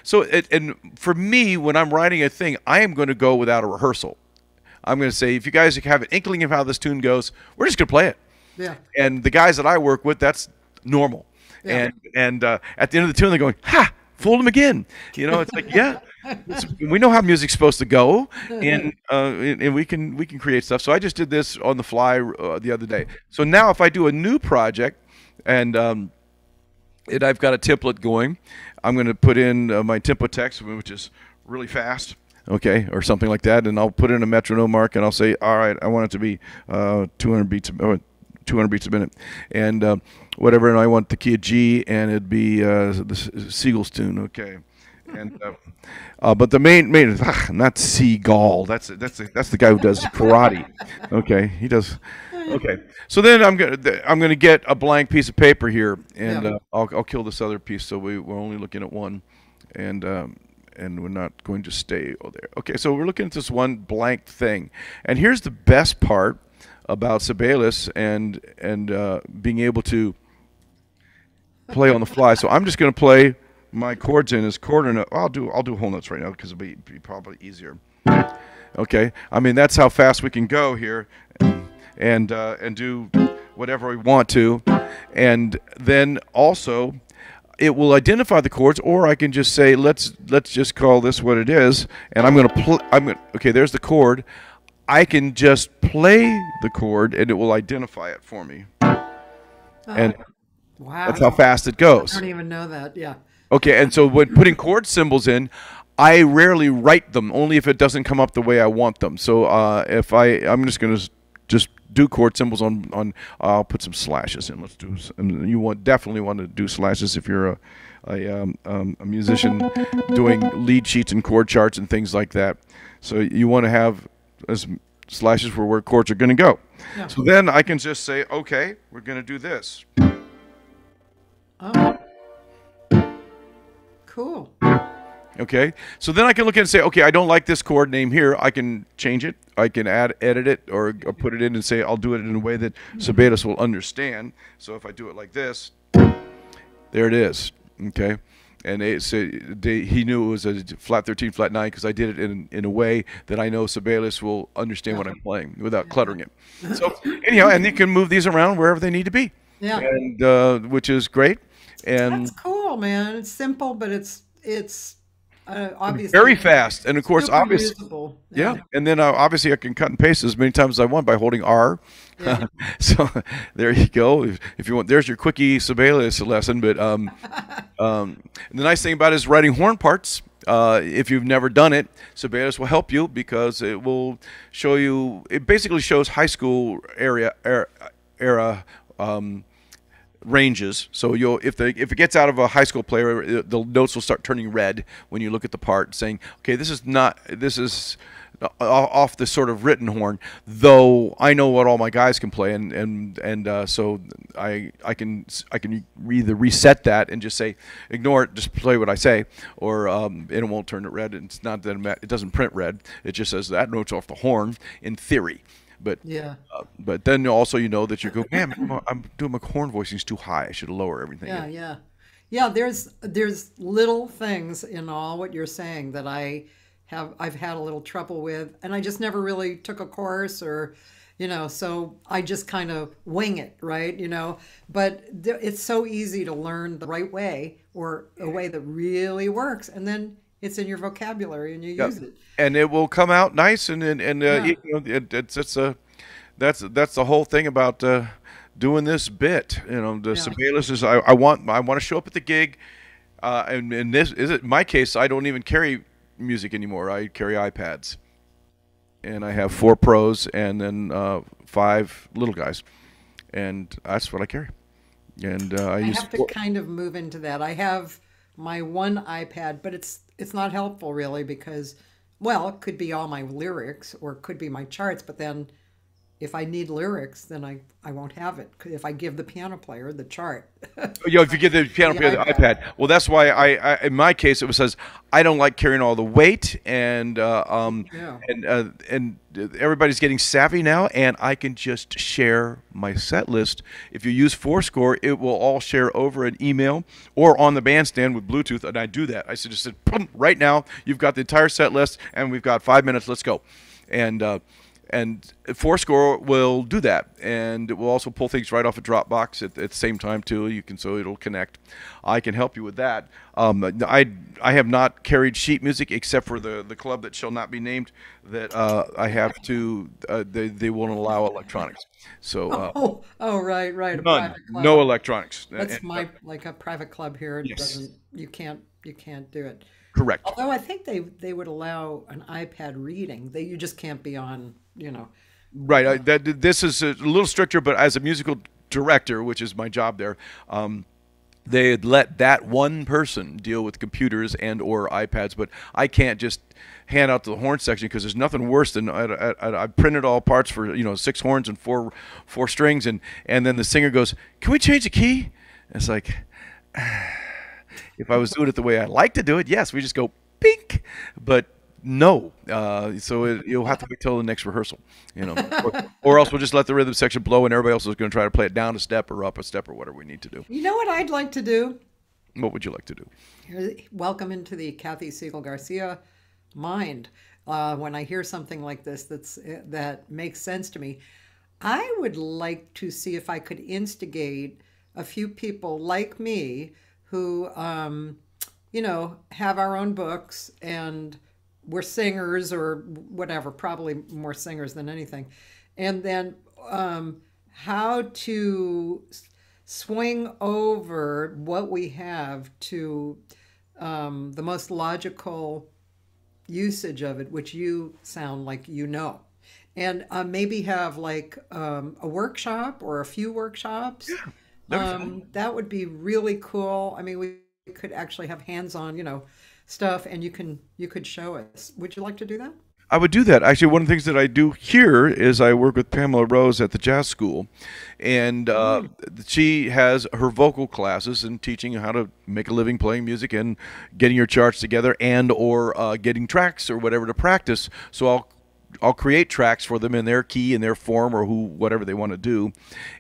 so and for me, when I'm writing a thing, I am going to go without a rehearsal. I'm going to say, if you guys have an inkling of how this tune goes, we're just going to play it. And the guys that I work with, that's normal. And at the end of the tune, they're going, "Ha! Fooled him again." It's like, we know how music's supposed to go, and we can create stuff. So I just did this on the fly the other day. So now if I do a new project, and I've got a template going, I'm going to put in my tempo text, which is really fast, okay, or something like that, and I'll put in a metronome mark, and I'll say, "All right, I want it to be 200 beats a minute, and whatever, and I want the key of G, and it'd be the Seagull's tune, okay." And but the main not Seagal. That's the guy who does karate. Okay, he does. Okay, so then I'm gonna get a blank piece of paper here, and I'll kill this other piece, so we're only looking at one, and we're not going to stay there. Okay, so we're looking at this one blank thing, and here's the best part about Sibelius and being able to play on the fly. So I'm just going to play my chords in as quarter note. I'll do whole notes right now because it'll be probably easier. Okay, I mean that's how fast we can go here, and do whatever we want to, and then also it will identify the chords, or I can just say, let's just call this what it is, and I'm gonna okay, there's the chord. I can just play the chord, and it will identify it for me. And wow, that's how fast it goes. I don't even know that. Yeah. Okay, and so when putting chord symbols in, I rarely write them, only if it doesn't come up the way I want them. So if I'm just gonna just do chord symbols on I'll put some slashes in. Let's do. And you definitely want to do slashes if you're a musician doing lead sheets and chord charts and things like that. So you want to have slashes for where chords are going to go. Yeah. So then I can just say, okay, we're going to do this. Oh, cool. Okay, so then I can look at it and say, okay, I don't like this chord name here. I can change it. I can edit it, or put it in and say I'll do it in a way that Sibelius will understand. So if I do it like this, there it is. Okay, and he knew it was a flat 13, flat 9 because I did it in a way that I know Sibelius will understand what I'm playing without cluttering it. So anyhow, and you can move these around wherever they need to be. Yeah, and which is great. And that's cool, man. It's simple, but it's obviously very fast, and of course, obviously, usable. Yeah. And then obviously I can cut and paste as many times as I want by holding R. Yeah. So there you go. If you want, there's your quickie Sibelius lesson. But the nice thing about it is writing horn parts. If you've never done it, Sibelius will help you because it will show you. It basically shows high school era. Ranges. So if it gets out of a high school player, the notes will start turning red when you look at the part, saying, okay, this is off the sort of written horn. Though I know what all my guys can play, and so I can either reset that and just say ignore it, just play what I say, or and it won't turn it red. It's not that it doesn't print red. It just says that note's off the horn in theory. But yeah, but then also you know that you go, man, I'm doing my horn voicing's too high. I should lower everything. Yeah. There's little things in all what you're saying that I've had a little trouble with, and I just never really took a course or, so I just kind of wing it, right? But it's so easy to learn the right way or a way that really works, and then it's in your vocabulary and you use it, and it will come out nice. And that's the whole thing about doing this bit. The Sibelius is I want to show up at the gig, and in my case, I don't even carry music anymore. I carry iPads, and I have 4 pros and then 5 little guys, and that's what I carry. And I have to kind of move into that. I have my one iPad, but it's not helpful really because, well, it could be all my lyrics or it could be my charts, but then if I need lyrics, then I won't have it if I give the piano player the chart. If you give the piano player the iPad. Well, that's why I in my case it says I don't like carrying all the weight, and everybody's getting savvy now, and I can just share my set list. If you use Fourscore, it will all share over an email or on the bandstand with Bluetooth, and I do that. I just said, right now you've got the entire set list, and we've got 5 minutes. Let's go, and Fourscore will do that, and it will also pull things right off a Dropbox at the same time too. So it'll connect. I can help you with that. I have not carried sheet music except for the club that shall not be named. That I have to. They won't allow electronics. So right. No electronics. That's like a private club here. It doesn't. You can't do it. Correct. Although I think they would allow an iPad reading. You just can't be on, Right. This is a little stricter, but as a musical director, which is my job there, they had let that one person deal with computers and or iPads, but I can't just hand out the horn section because there's nothing worse than I printed all parts for 6 horns and four strings, and then the singer goes, "Can we change the key?" And it's like. If I was doing it the way I like to do it, yes, we just go pink, but no. So you'll have to wait till the next rehearsal, or else we'll just let the rhythm section blow, and everybody else is going to try to play it down a step or up a step or whatever we need to do. You know what I'd like to do? What would you like to do? Welcome into the Cathy Segal-Garcia mind. When I hear something like this that makes sense to me, I would like to see if I could instigate a few people like me who you know, have our own books, and we're singers or whatever, probably more singers than anything. And then how to swing over what we have to the most logical usage of it, which you sound like you know. And maybe have like a workshop or a few workshops. Yeah, that would be really cool. I mean, we could actually have hands-on, you know, stuff, and you could show us. Would you like to do that? I would do that. Actually, one of the things that I do here is I work with Pamela Rose at the jazz school, and she has her vocal classes and teaching how to make a living playing music and getting your charts together and or getting tracks or whatever to practice. So I'll create tracks for them in their key, in their form, or whatever they want to do,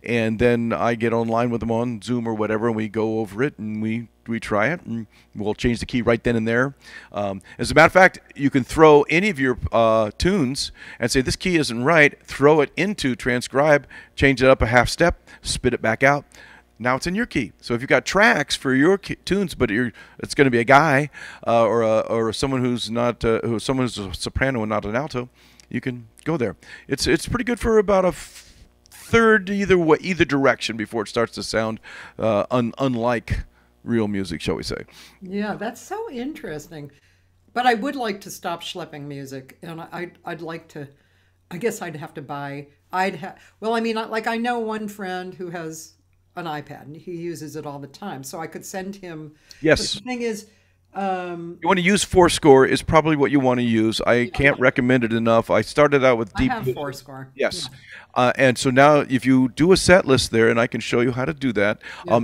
and then I get online with them on Zoom or whatever, and we go over it and we try it, and we'll change the key right then and there. As a matter of fact, you can throw any of your tunes and say this key isn't right. Throw it into transcribe, change it up a half step, spit it back out. Now it's in your key. So if you've got tracks for your tunes, but it's going to be a guy or someone who's not someone who's a soprano and not an alto, you can go there. It's pretty good for about a third either direction before it starts to sound unlike real music, shall we say. Yeah, that's so interesting. But I would like to stop schlepping music, and I'd like to. I guess I'd have to buy. Well, I mean, like I know one friend who has an iPad and he uses it all the time, so I could send him. Yes. But the thing is. You want to use Fourscore is probably what you want to use. I can't recommend it enough. I started out with deep. I have Fourscore. Yes, yeah. And so now if you do a set list there, and I can show you how to do that,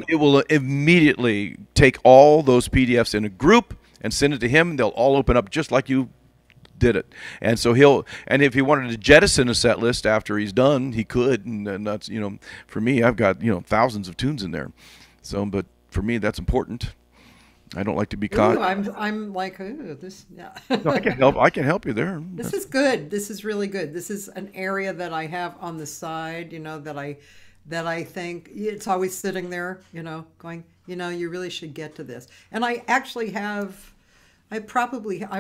it will immediately take all those PDFs in a group and send it to him. They'll all open up just like you did it. And so and if he wanted to jettison a set list after he's done, he could. And that's, you know, for me, I've got, you know, thousands of tunes in there. So, but for me, that's important. I don't like to be caught. Ooh, I'm like, ooh, this, yeah. No, I can help you there. This is good. This is really good. This is an area that I have on the side, you know, that I think it's always sitting there, you know, going, you know, you really should get to this. And I actually have, I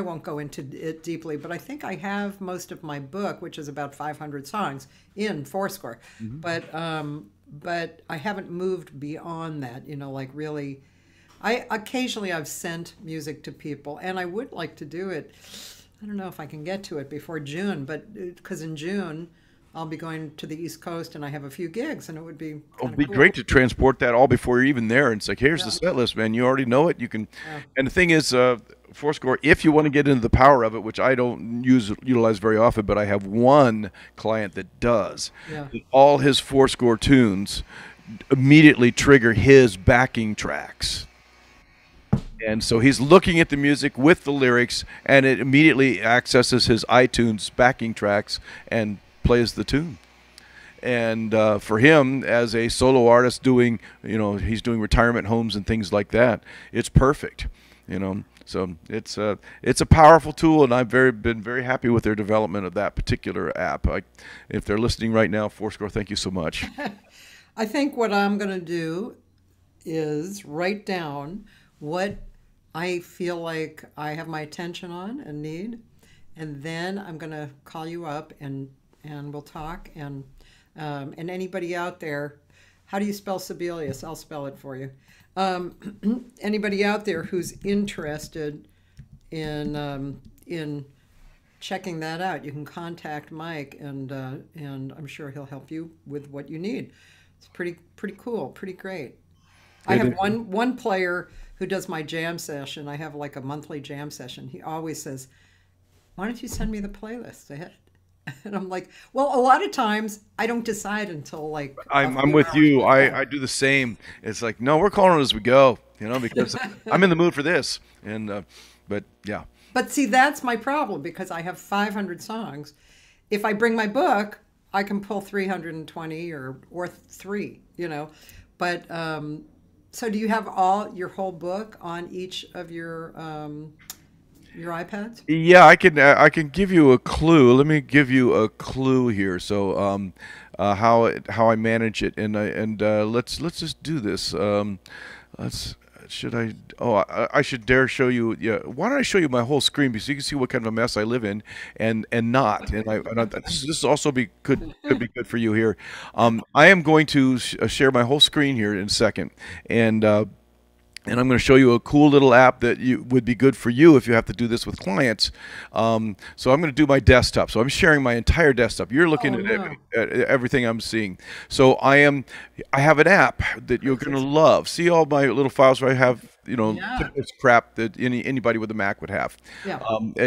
won't go into it deeply, but I think I have most of my book, which is about 500 songs, in Fourscore. Mm-hmm. But I haven't moved beyond that, you know, like really. Occasionally I've sent music to people, and I would like to do it. I don't know if I can get to it before June, but because in June I'll be going to the East Coast and I have a few gigs, and it would be it'd be great to transport that all before you're even there. And it's like, here's the set list, man. You already know it. You can. And the thing is, Fourscore, if you want to get into the power of it, which I don't utilize very often, but I have one client that does. Yeah. All his Fourscore tunes immediately trigger his backing tracks. And so he's looking at the music with the lyrics, and it immediately accesses his iTunes backing tracks and plays the tune. And for him, as a solo artist doing, you know, he's doing retirement homes and things like that, it's perfect, you know. So it's a powerful tool, and I've been very happy with their development of that particular app. If they're listening right now, Fourscore, thank you so much. I think what I'm going to do is write down what I feel like I have my attention on and need, and then I'm going to call you up and we'll talk. And anybody out there, how do you spell Sibelius? I'll spell it for you. Anybody out there who's interested in checking that out, you can contact Mike, and I'm sure he'll help you with what you need. It's pretty cool, pretty great. I have one player who does my jam session. I have like a monthly jam session. He always says, why don't you send me the playlist ahead? And I'm like, well, a lot of times I don't decide until like. I'm with you. I do the same. It's like, no, we're calling it as we go, you know, because I'm in the mood for this. And, but yeah. But see, that's my problem, because I have 500 songs. If I bring my book, I can pull 320 or 3, you know, but, so do you have your whole book on each of your iPads? Yeah, I can give you a clue. Let me give you a clue here. So how I manage it, and let's just do this. Let's should I? Oh, I should dare show you. Yeah, why don't I show you my whole screen so you can see what kind of a mess I live in, and not. This also could be good for you here. I am going to share my whole screen here in a second, and I'm going to show you a cool little app that would be good for you if you have to do this with clients. So I'm going to do my desktop. So I'm sharing my entire desktop. You're looking at everything I'm seeing. So I have an app that you're going to love. See all my little files where I have, it's crap that anybody with a Mac would have,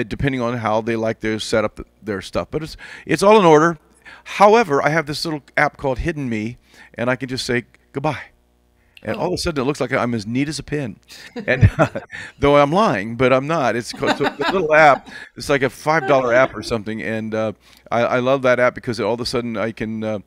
depending on how they like their setup, their stuff. But it's all in order. However, I have this little app called Hidden Me, and I can just say goodbye. And all of a sudden, it looks like I'm as neat as a pin. And though I'm lying, but I'm not. It's a little app. It's like a $5 app or something. And I love that app because all of a sudden I can,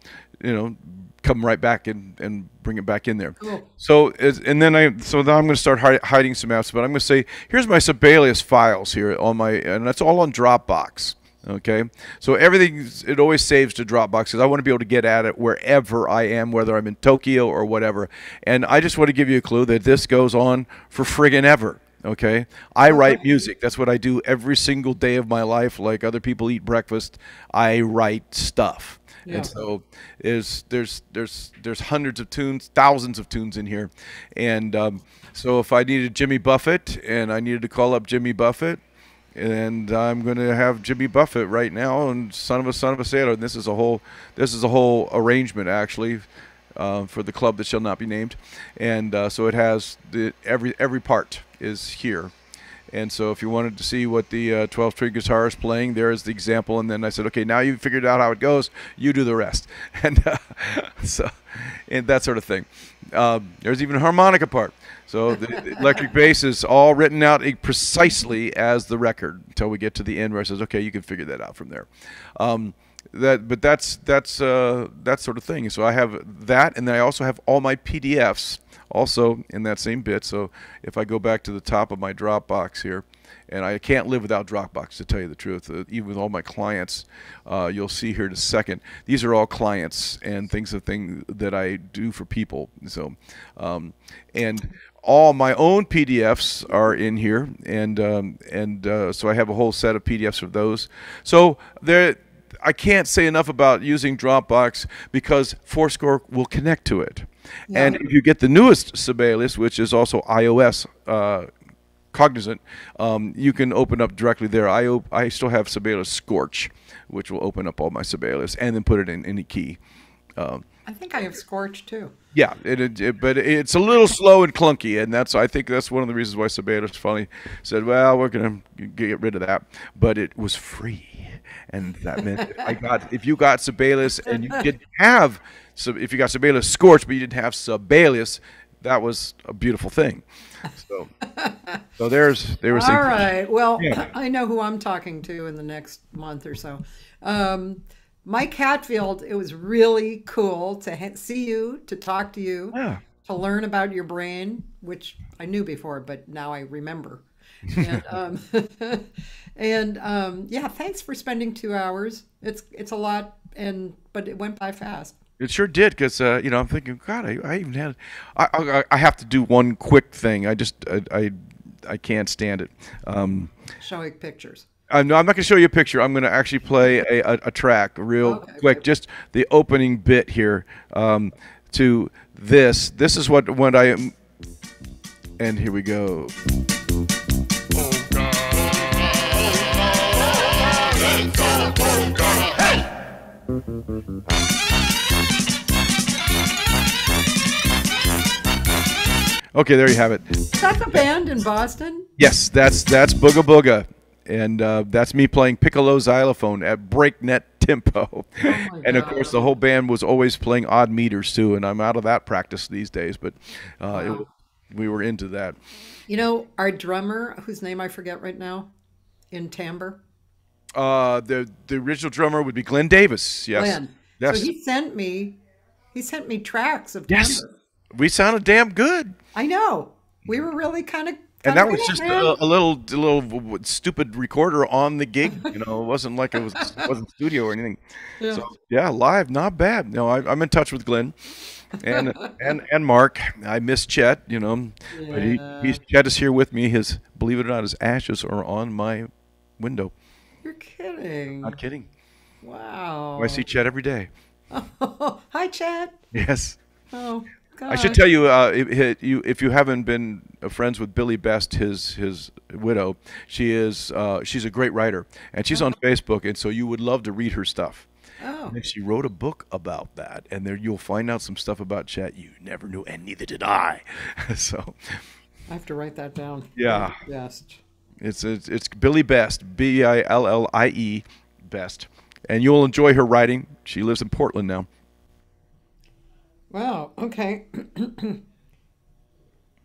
come right back and bring it back in there. Cool. So now I'm going to start hiding some apps. But I'm going to say, here's my Sibelius files here and that's all on Dropbox. Okay, so it always saves to Dropbox because I want to be able to get at it wherever I am, whether I'm in Tokyo or whatever. And I just want to give you a clue that this goes on for friggin' ever. Okay, I write music. That's what I do every single day of my life. Like other people eat breakfast, I write stuff. Yeah. And so there's hundreds of tunes, thousands of tunes in here. And so if I needed Jimmy Buffett and I needed to call up Jimmy Buffett, and I'm going to have Jimmy Buffett right now, and son of a sailor. And this is a whole arrangement actually for the club that shall not be named. And so it has every part is here. And so if you wanted to see what the 12-string guitar is playing, there's the example. And then I said, okay, now you've figured out how it goes. You do the rest. And and that sort of thing. There's even a harmonica part. So the electric bass is all written out precisely as the record until we get to the end where it says, okay, you can figure that out from there. That's that sort of thing. So I have that, and then I also have all my PDFs also in that same bit. So if I go back to the top of my Dropbox here, and I can't live without Dropbox, to tell you the truth. Even with all my clients, you'll see here in a second. These are all clients and things that I do for people. So, and all my own PDFs are in here, and so I have a whole set of PDFs of those. So I can't say enough about using Dropbox because Fourscore will connect to it. Yeah. And if you get the newest Sibelius, which is also iOS cognizant, you can open up directly there. I still have Sibelius Scorch, which will open up all my Sibelius and then put it in any key. I think I have Scorch too. Yeah, but it's a little slow and clunky, and I think that's one of the reasons why Sibelius finally said, well, we're going to get rid of that. But it was free, and that meant if you got Sibelius and you didn't have, if you got Sibelius Scorch but you didn't have Sibelius, that was a beautiful thing. So there was all right. Well, yeah. I know who I'm talking to in the next month or so. Mike Hatfield, it was really cool to see you, to talk to you, to learn about your brain, which I knew before, but now I remember. And, yeah, thanks for spending 2 hours. It's a lot, but it went by fast. It sure did, because I'm thinking, God, I even had. I have to do one quick thing. I can't stand it. Showing pictures. No, I'm not going to show you a picture. I'm going to actually play a track real quick, just the opening bit here to this. This is what I am, and here we go. Okay, there you have it. Is that the band in Boston? Yes, that's Booga Booga. And that's me playing piccolo xylophone at breakneck tempo. Oh and, of course, the whole band was always playing odd meters, too. And I'm out of that practice these days. But we were into that. You know, our drummer, whose name I forget right now, in timbre? The original drummer would be Glenn Davis. Yes. Glenn. Yes. So he sent me tracks of timbre. Yes. We sounded damn good. I know. We were really kind of. And that was just a little stupid recorder on the gig. It wasn't like it wasn't studio or anything. Yeah. So yeah, live, not bad. No, I'm in touch with Glenn, and Mark. I miss Chet, you know. Yeah. But Chet is here with me. His, believe it or not, his ashes are on my window. You're kidding. Not kidding. Wow. I see Chet every day. Oh, hi, Chad. Yes. Oh, God. I should tell you, if you haven't been friends with Billy Best, his widow, she's a great writer, and she's on Facebook, and so you would love to read her stuff. Oh. And she wrote a book about that, and there you'll find out some stuff about Chet you never knew, and neither did I. So I have to write that down. yeah, Yes. it's Billy Best, Billie Best, and you'll enjoy her writing. She lives in Portland now. Wow. Okay.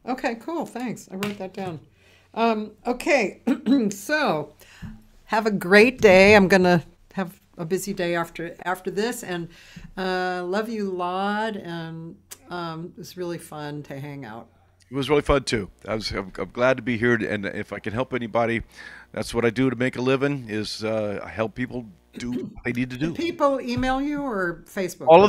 Okay, cool. Thanks. I wrote that down. Okay. So have a great day. I'm going to have a busy day after this, and love you a lot, and it was really fun to hang out. It was really fun too. I'm glad to be here, and if I can help anybody, that's what I do to make a living. Is I help people do what they need to do. People email you or Facebook? All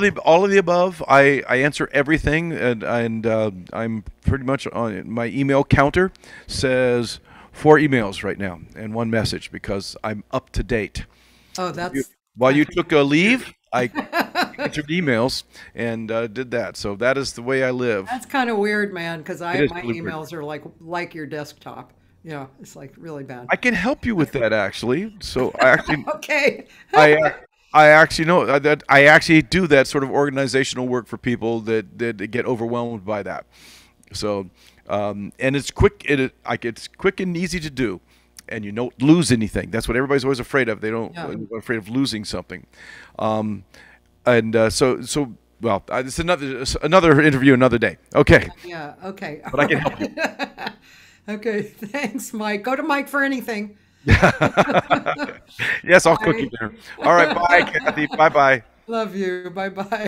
of the above. I answer everything, and I'm pretty much on my email counter says 4 emails right now and 1 message because I'm up to date. Oh, that's While you took a leave, I answered emails and did that. So that is the way I live. That's kind of weird, man, because my really weird. emails are like your desktop. Yeah, it's like really bad. I can help you with that actually. So I actually Okay. I actually know that I actually do that sort of organizational work for people that get overwhelmed by that. So and it's quick. It's quick and easy to do, and you don't lose anything. That's what everybody's always afraid of. They don't they're afraid of losing something. So well, it's another interview another day. Okay. Yeah. Okay. But I can help you. Okay. Thanks, Mike. Go to Mike for anything. Yes, I'll cook you dinner. All right. Bye, Cathy. Bye-bye. Love you. Bye-bye.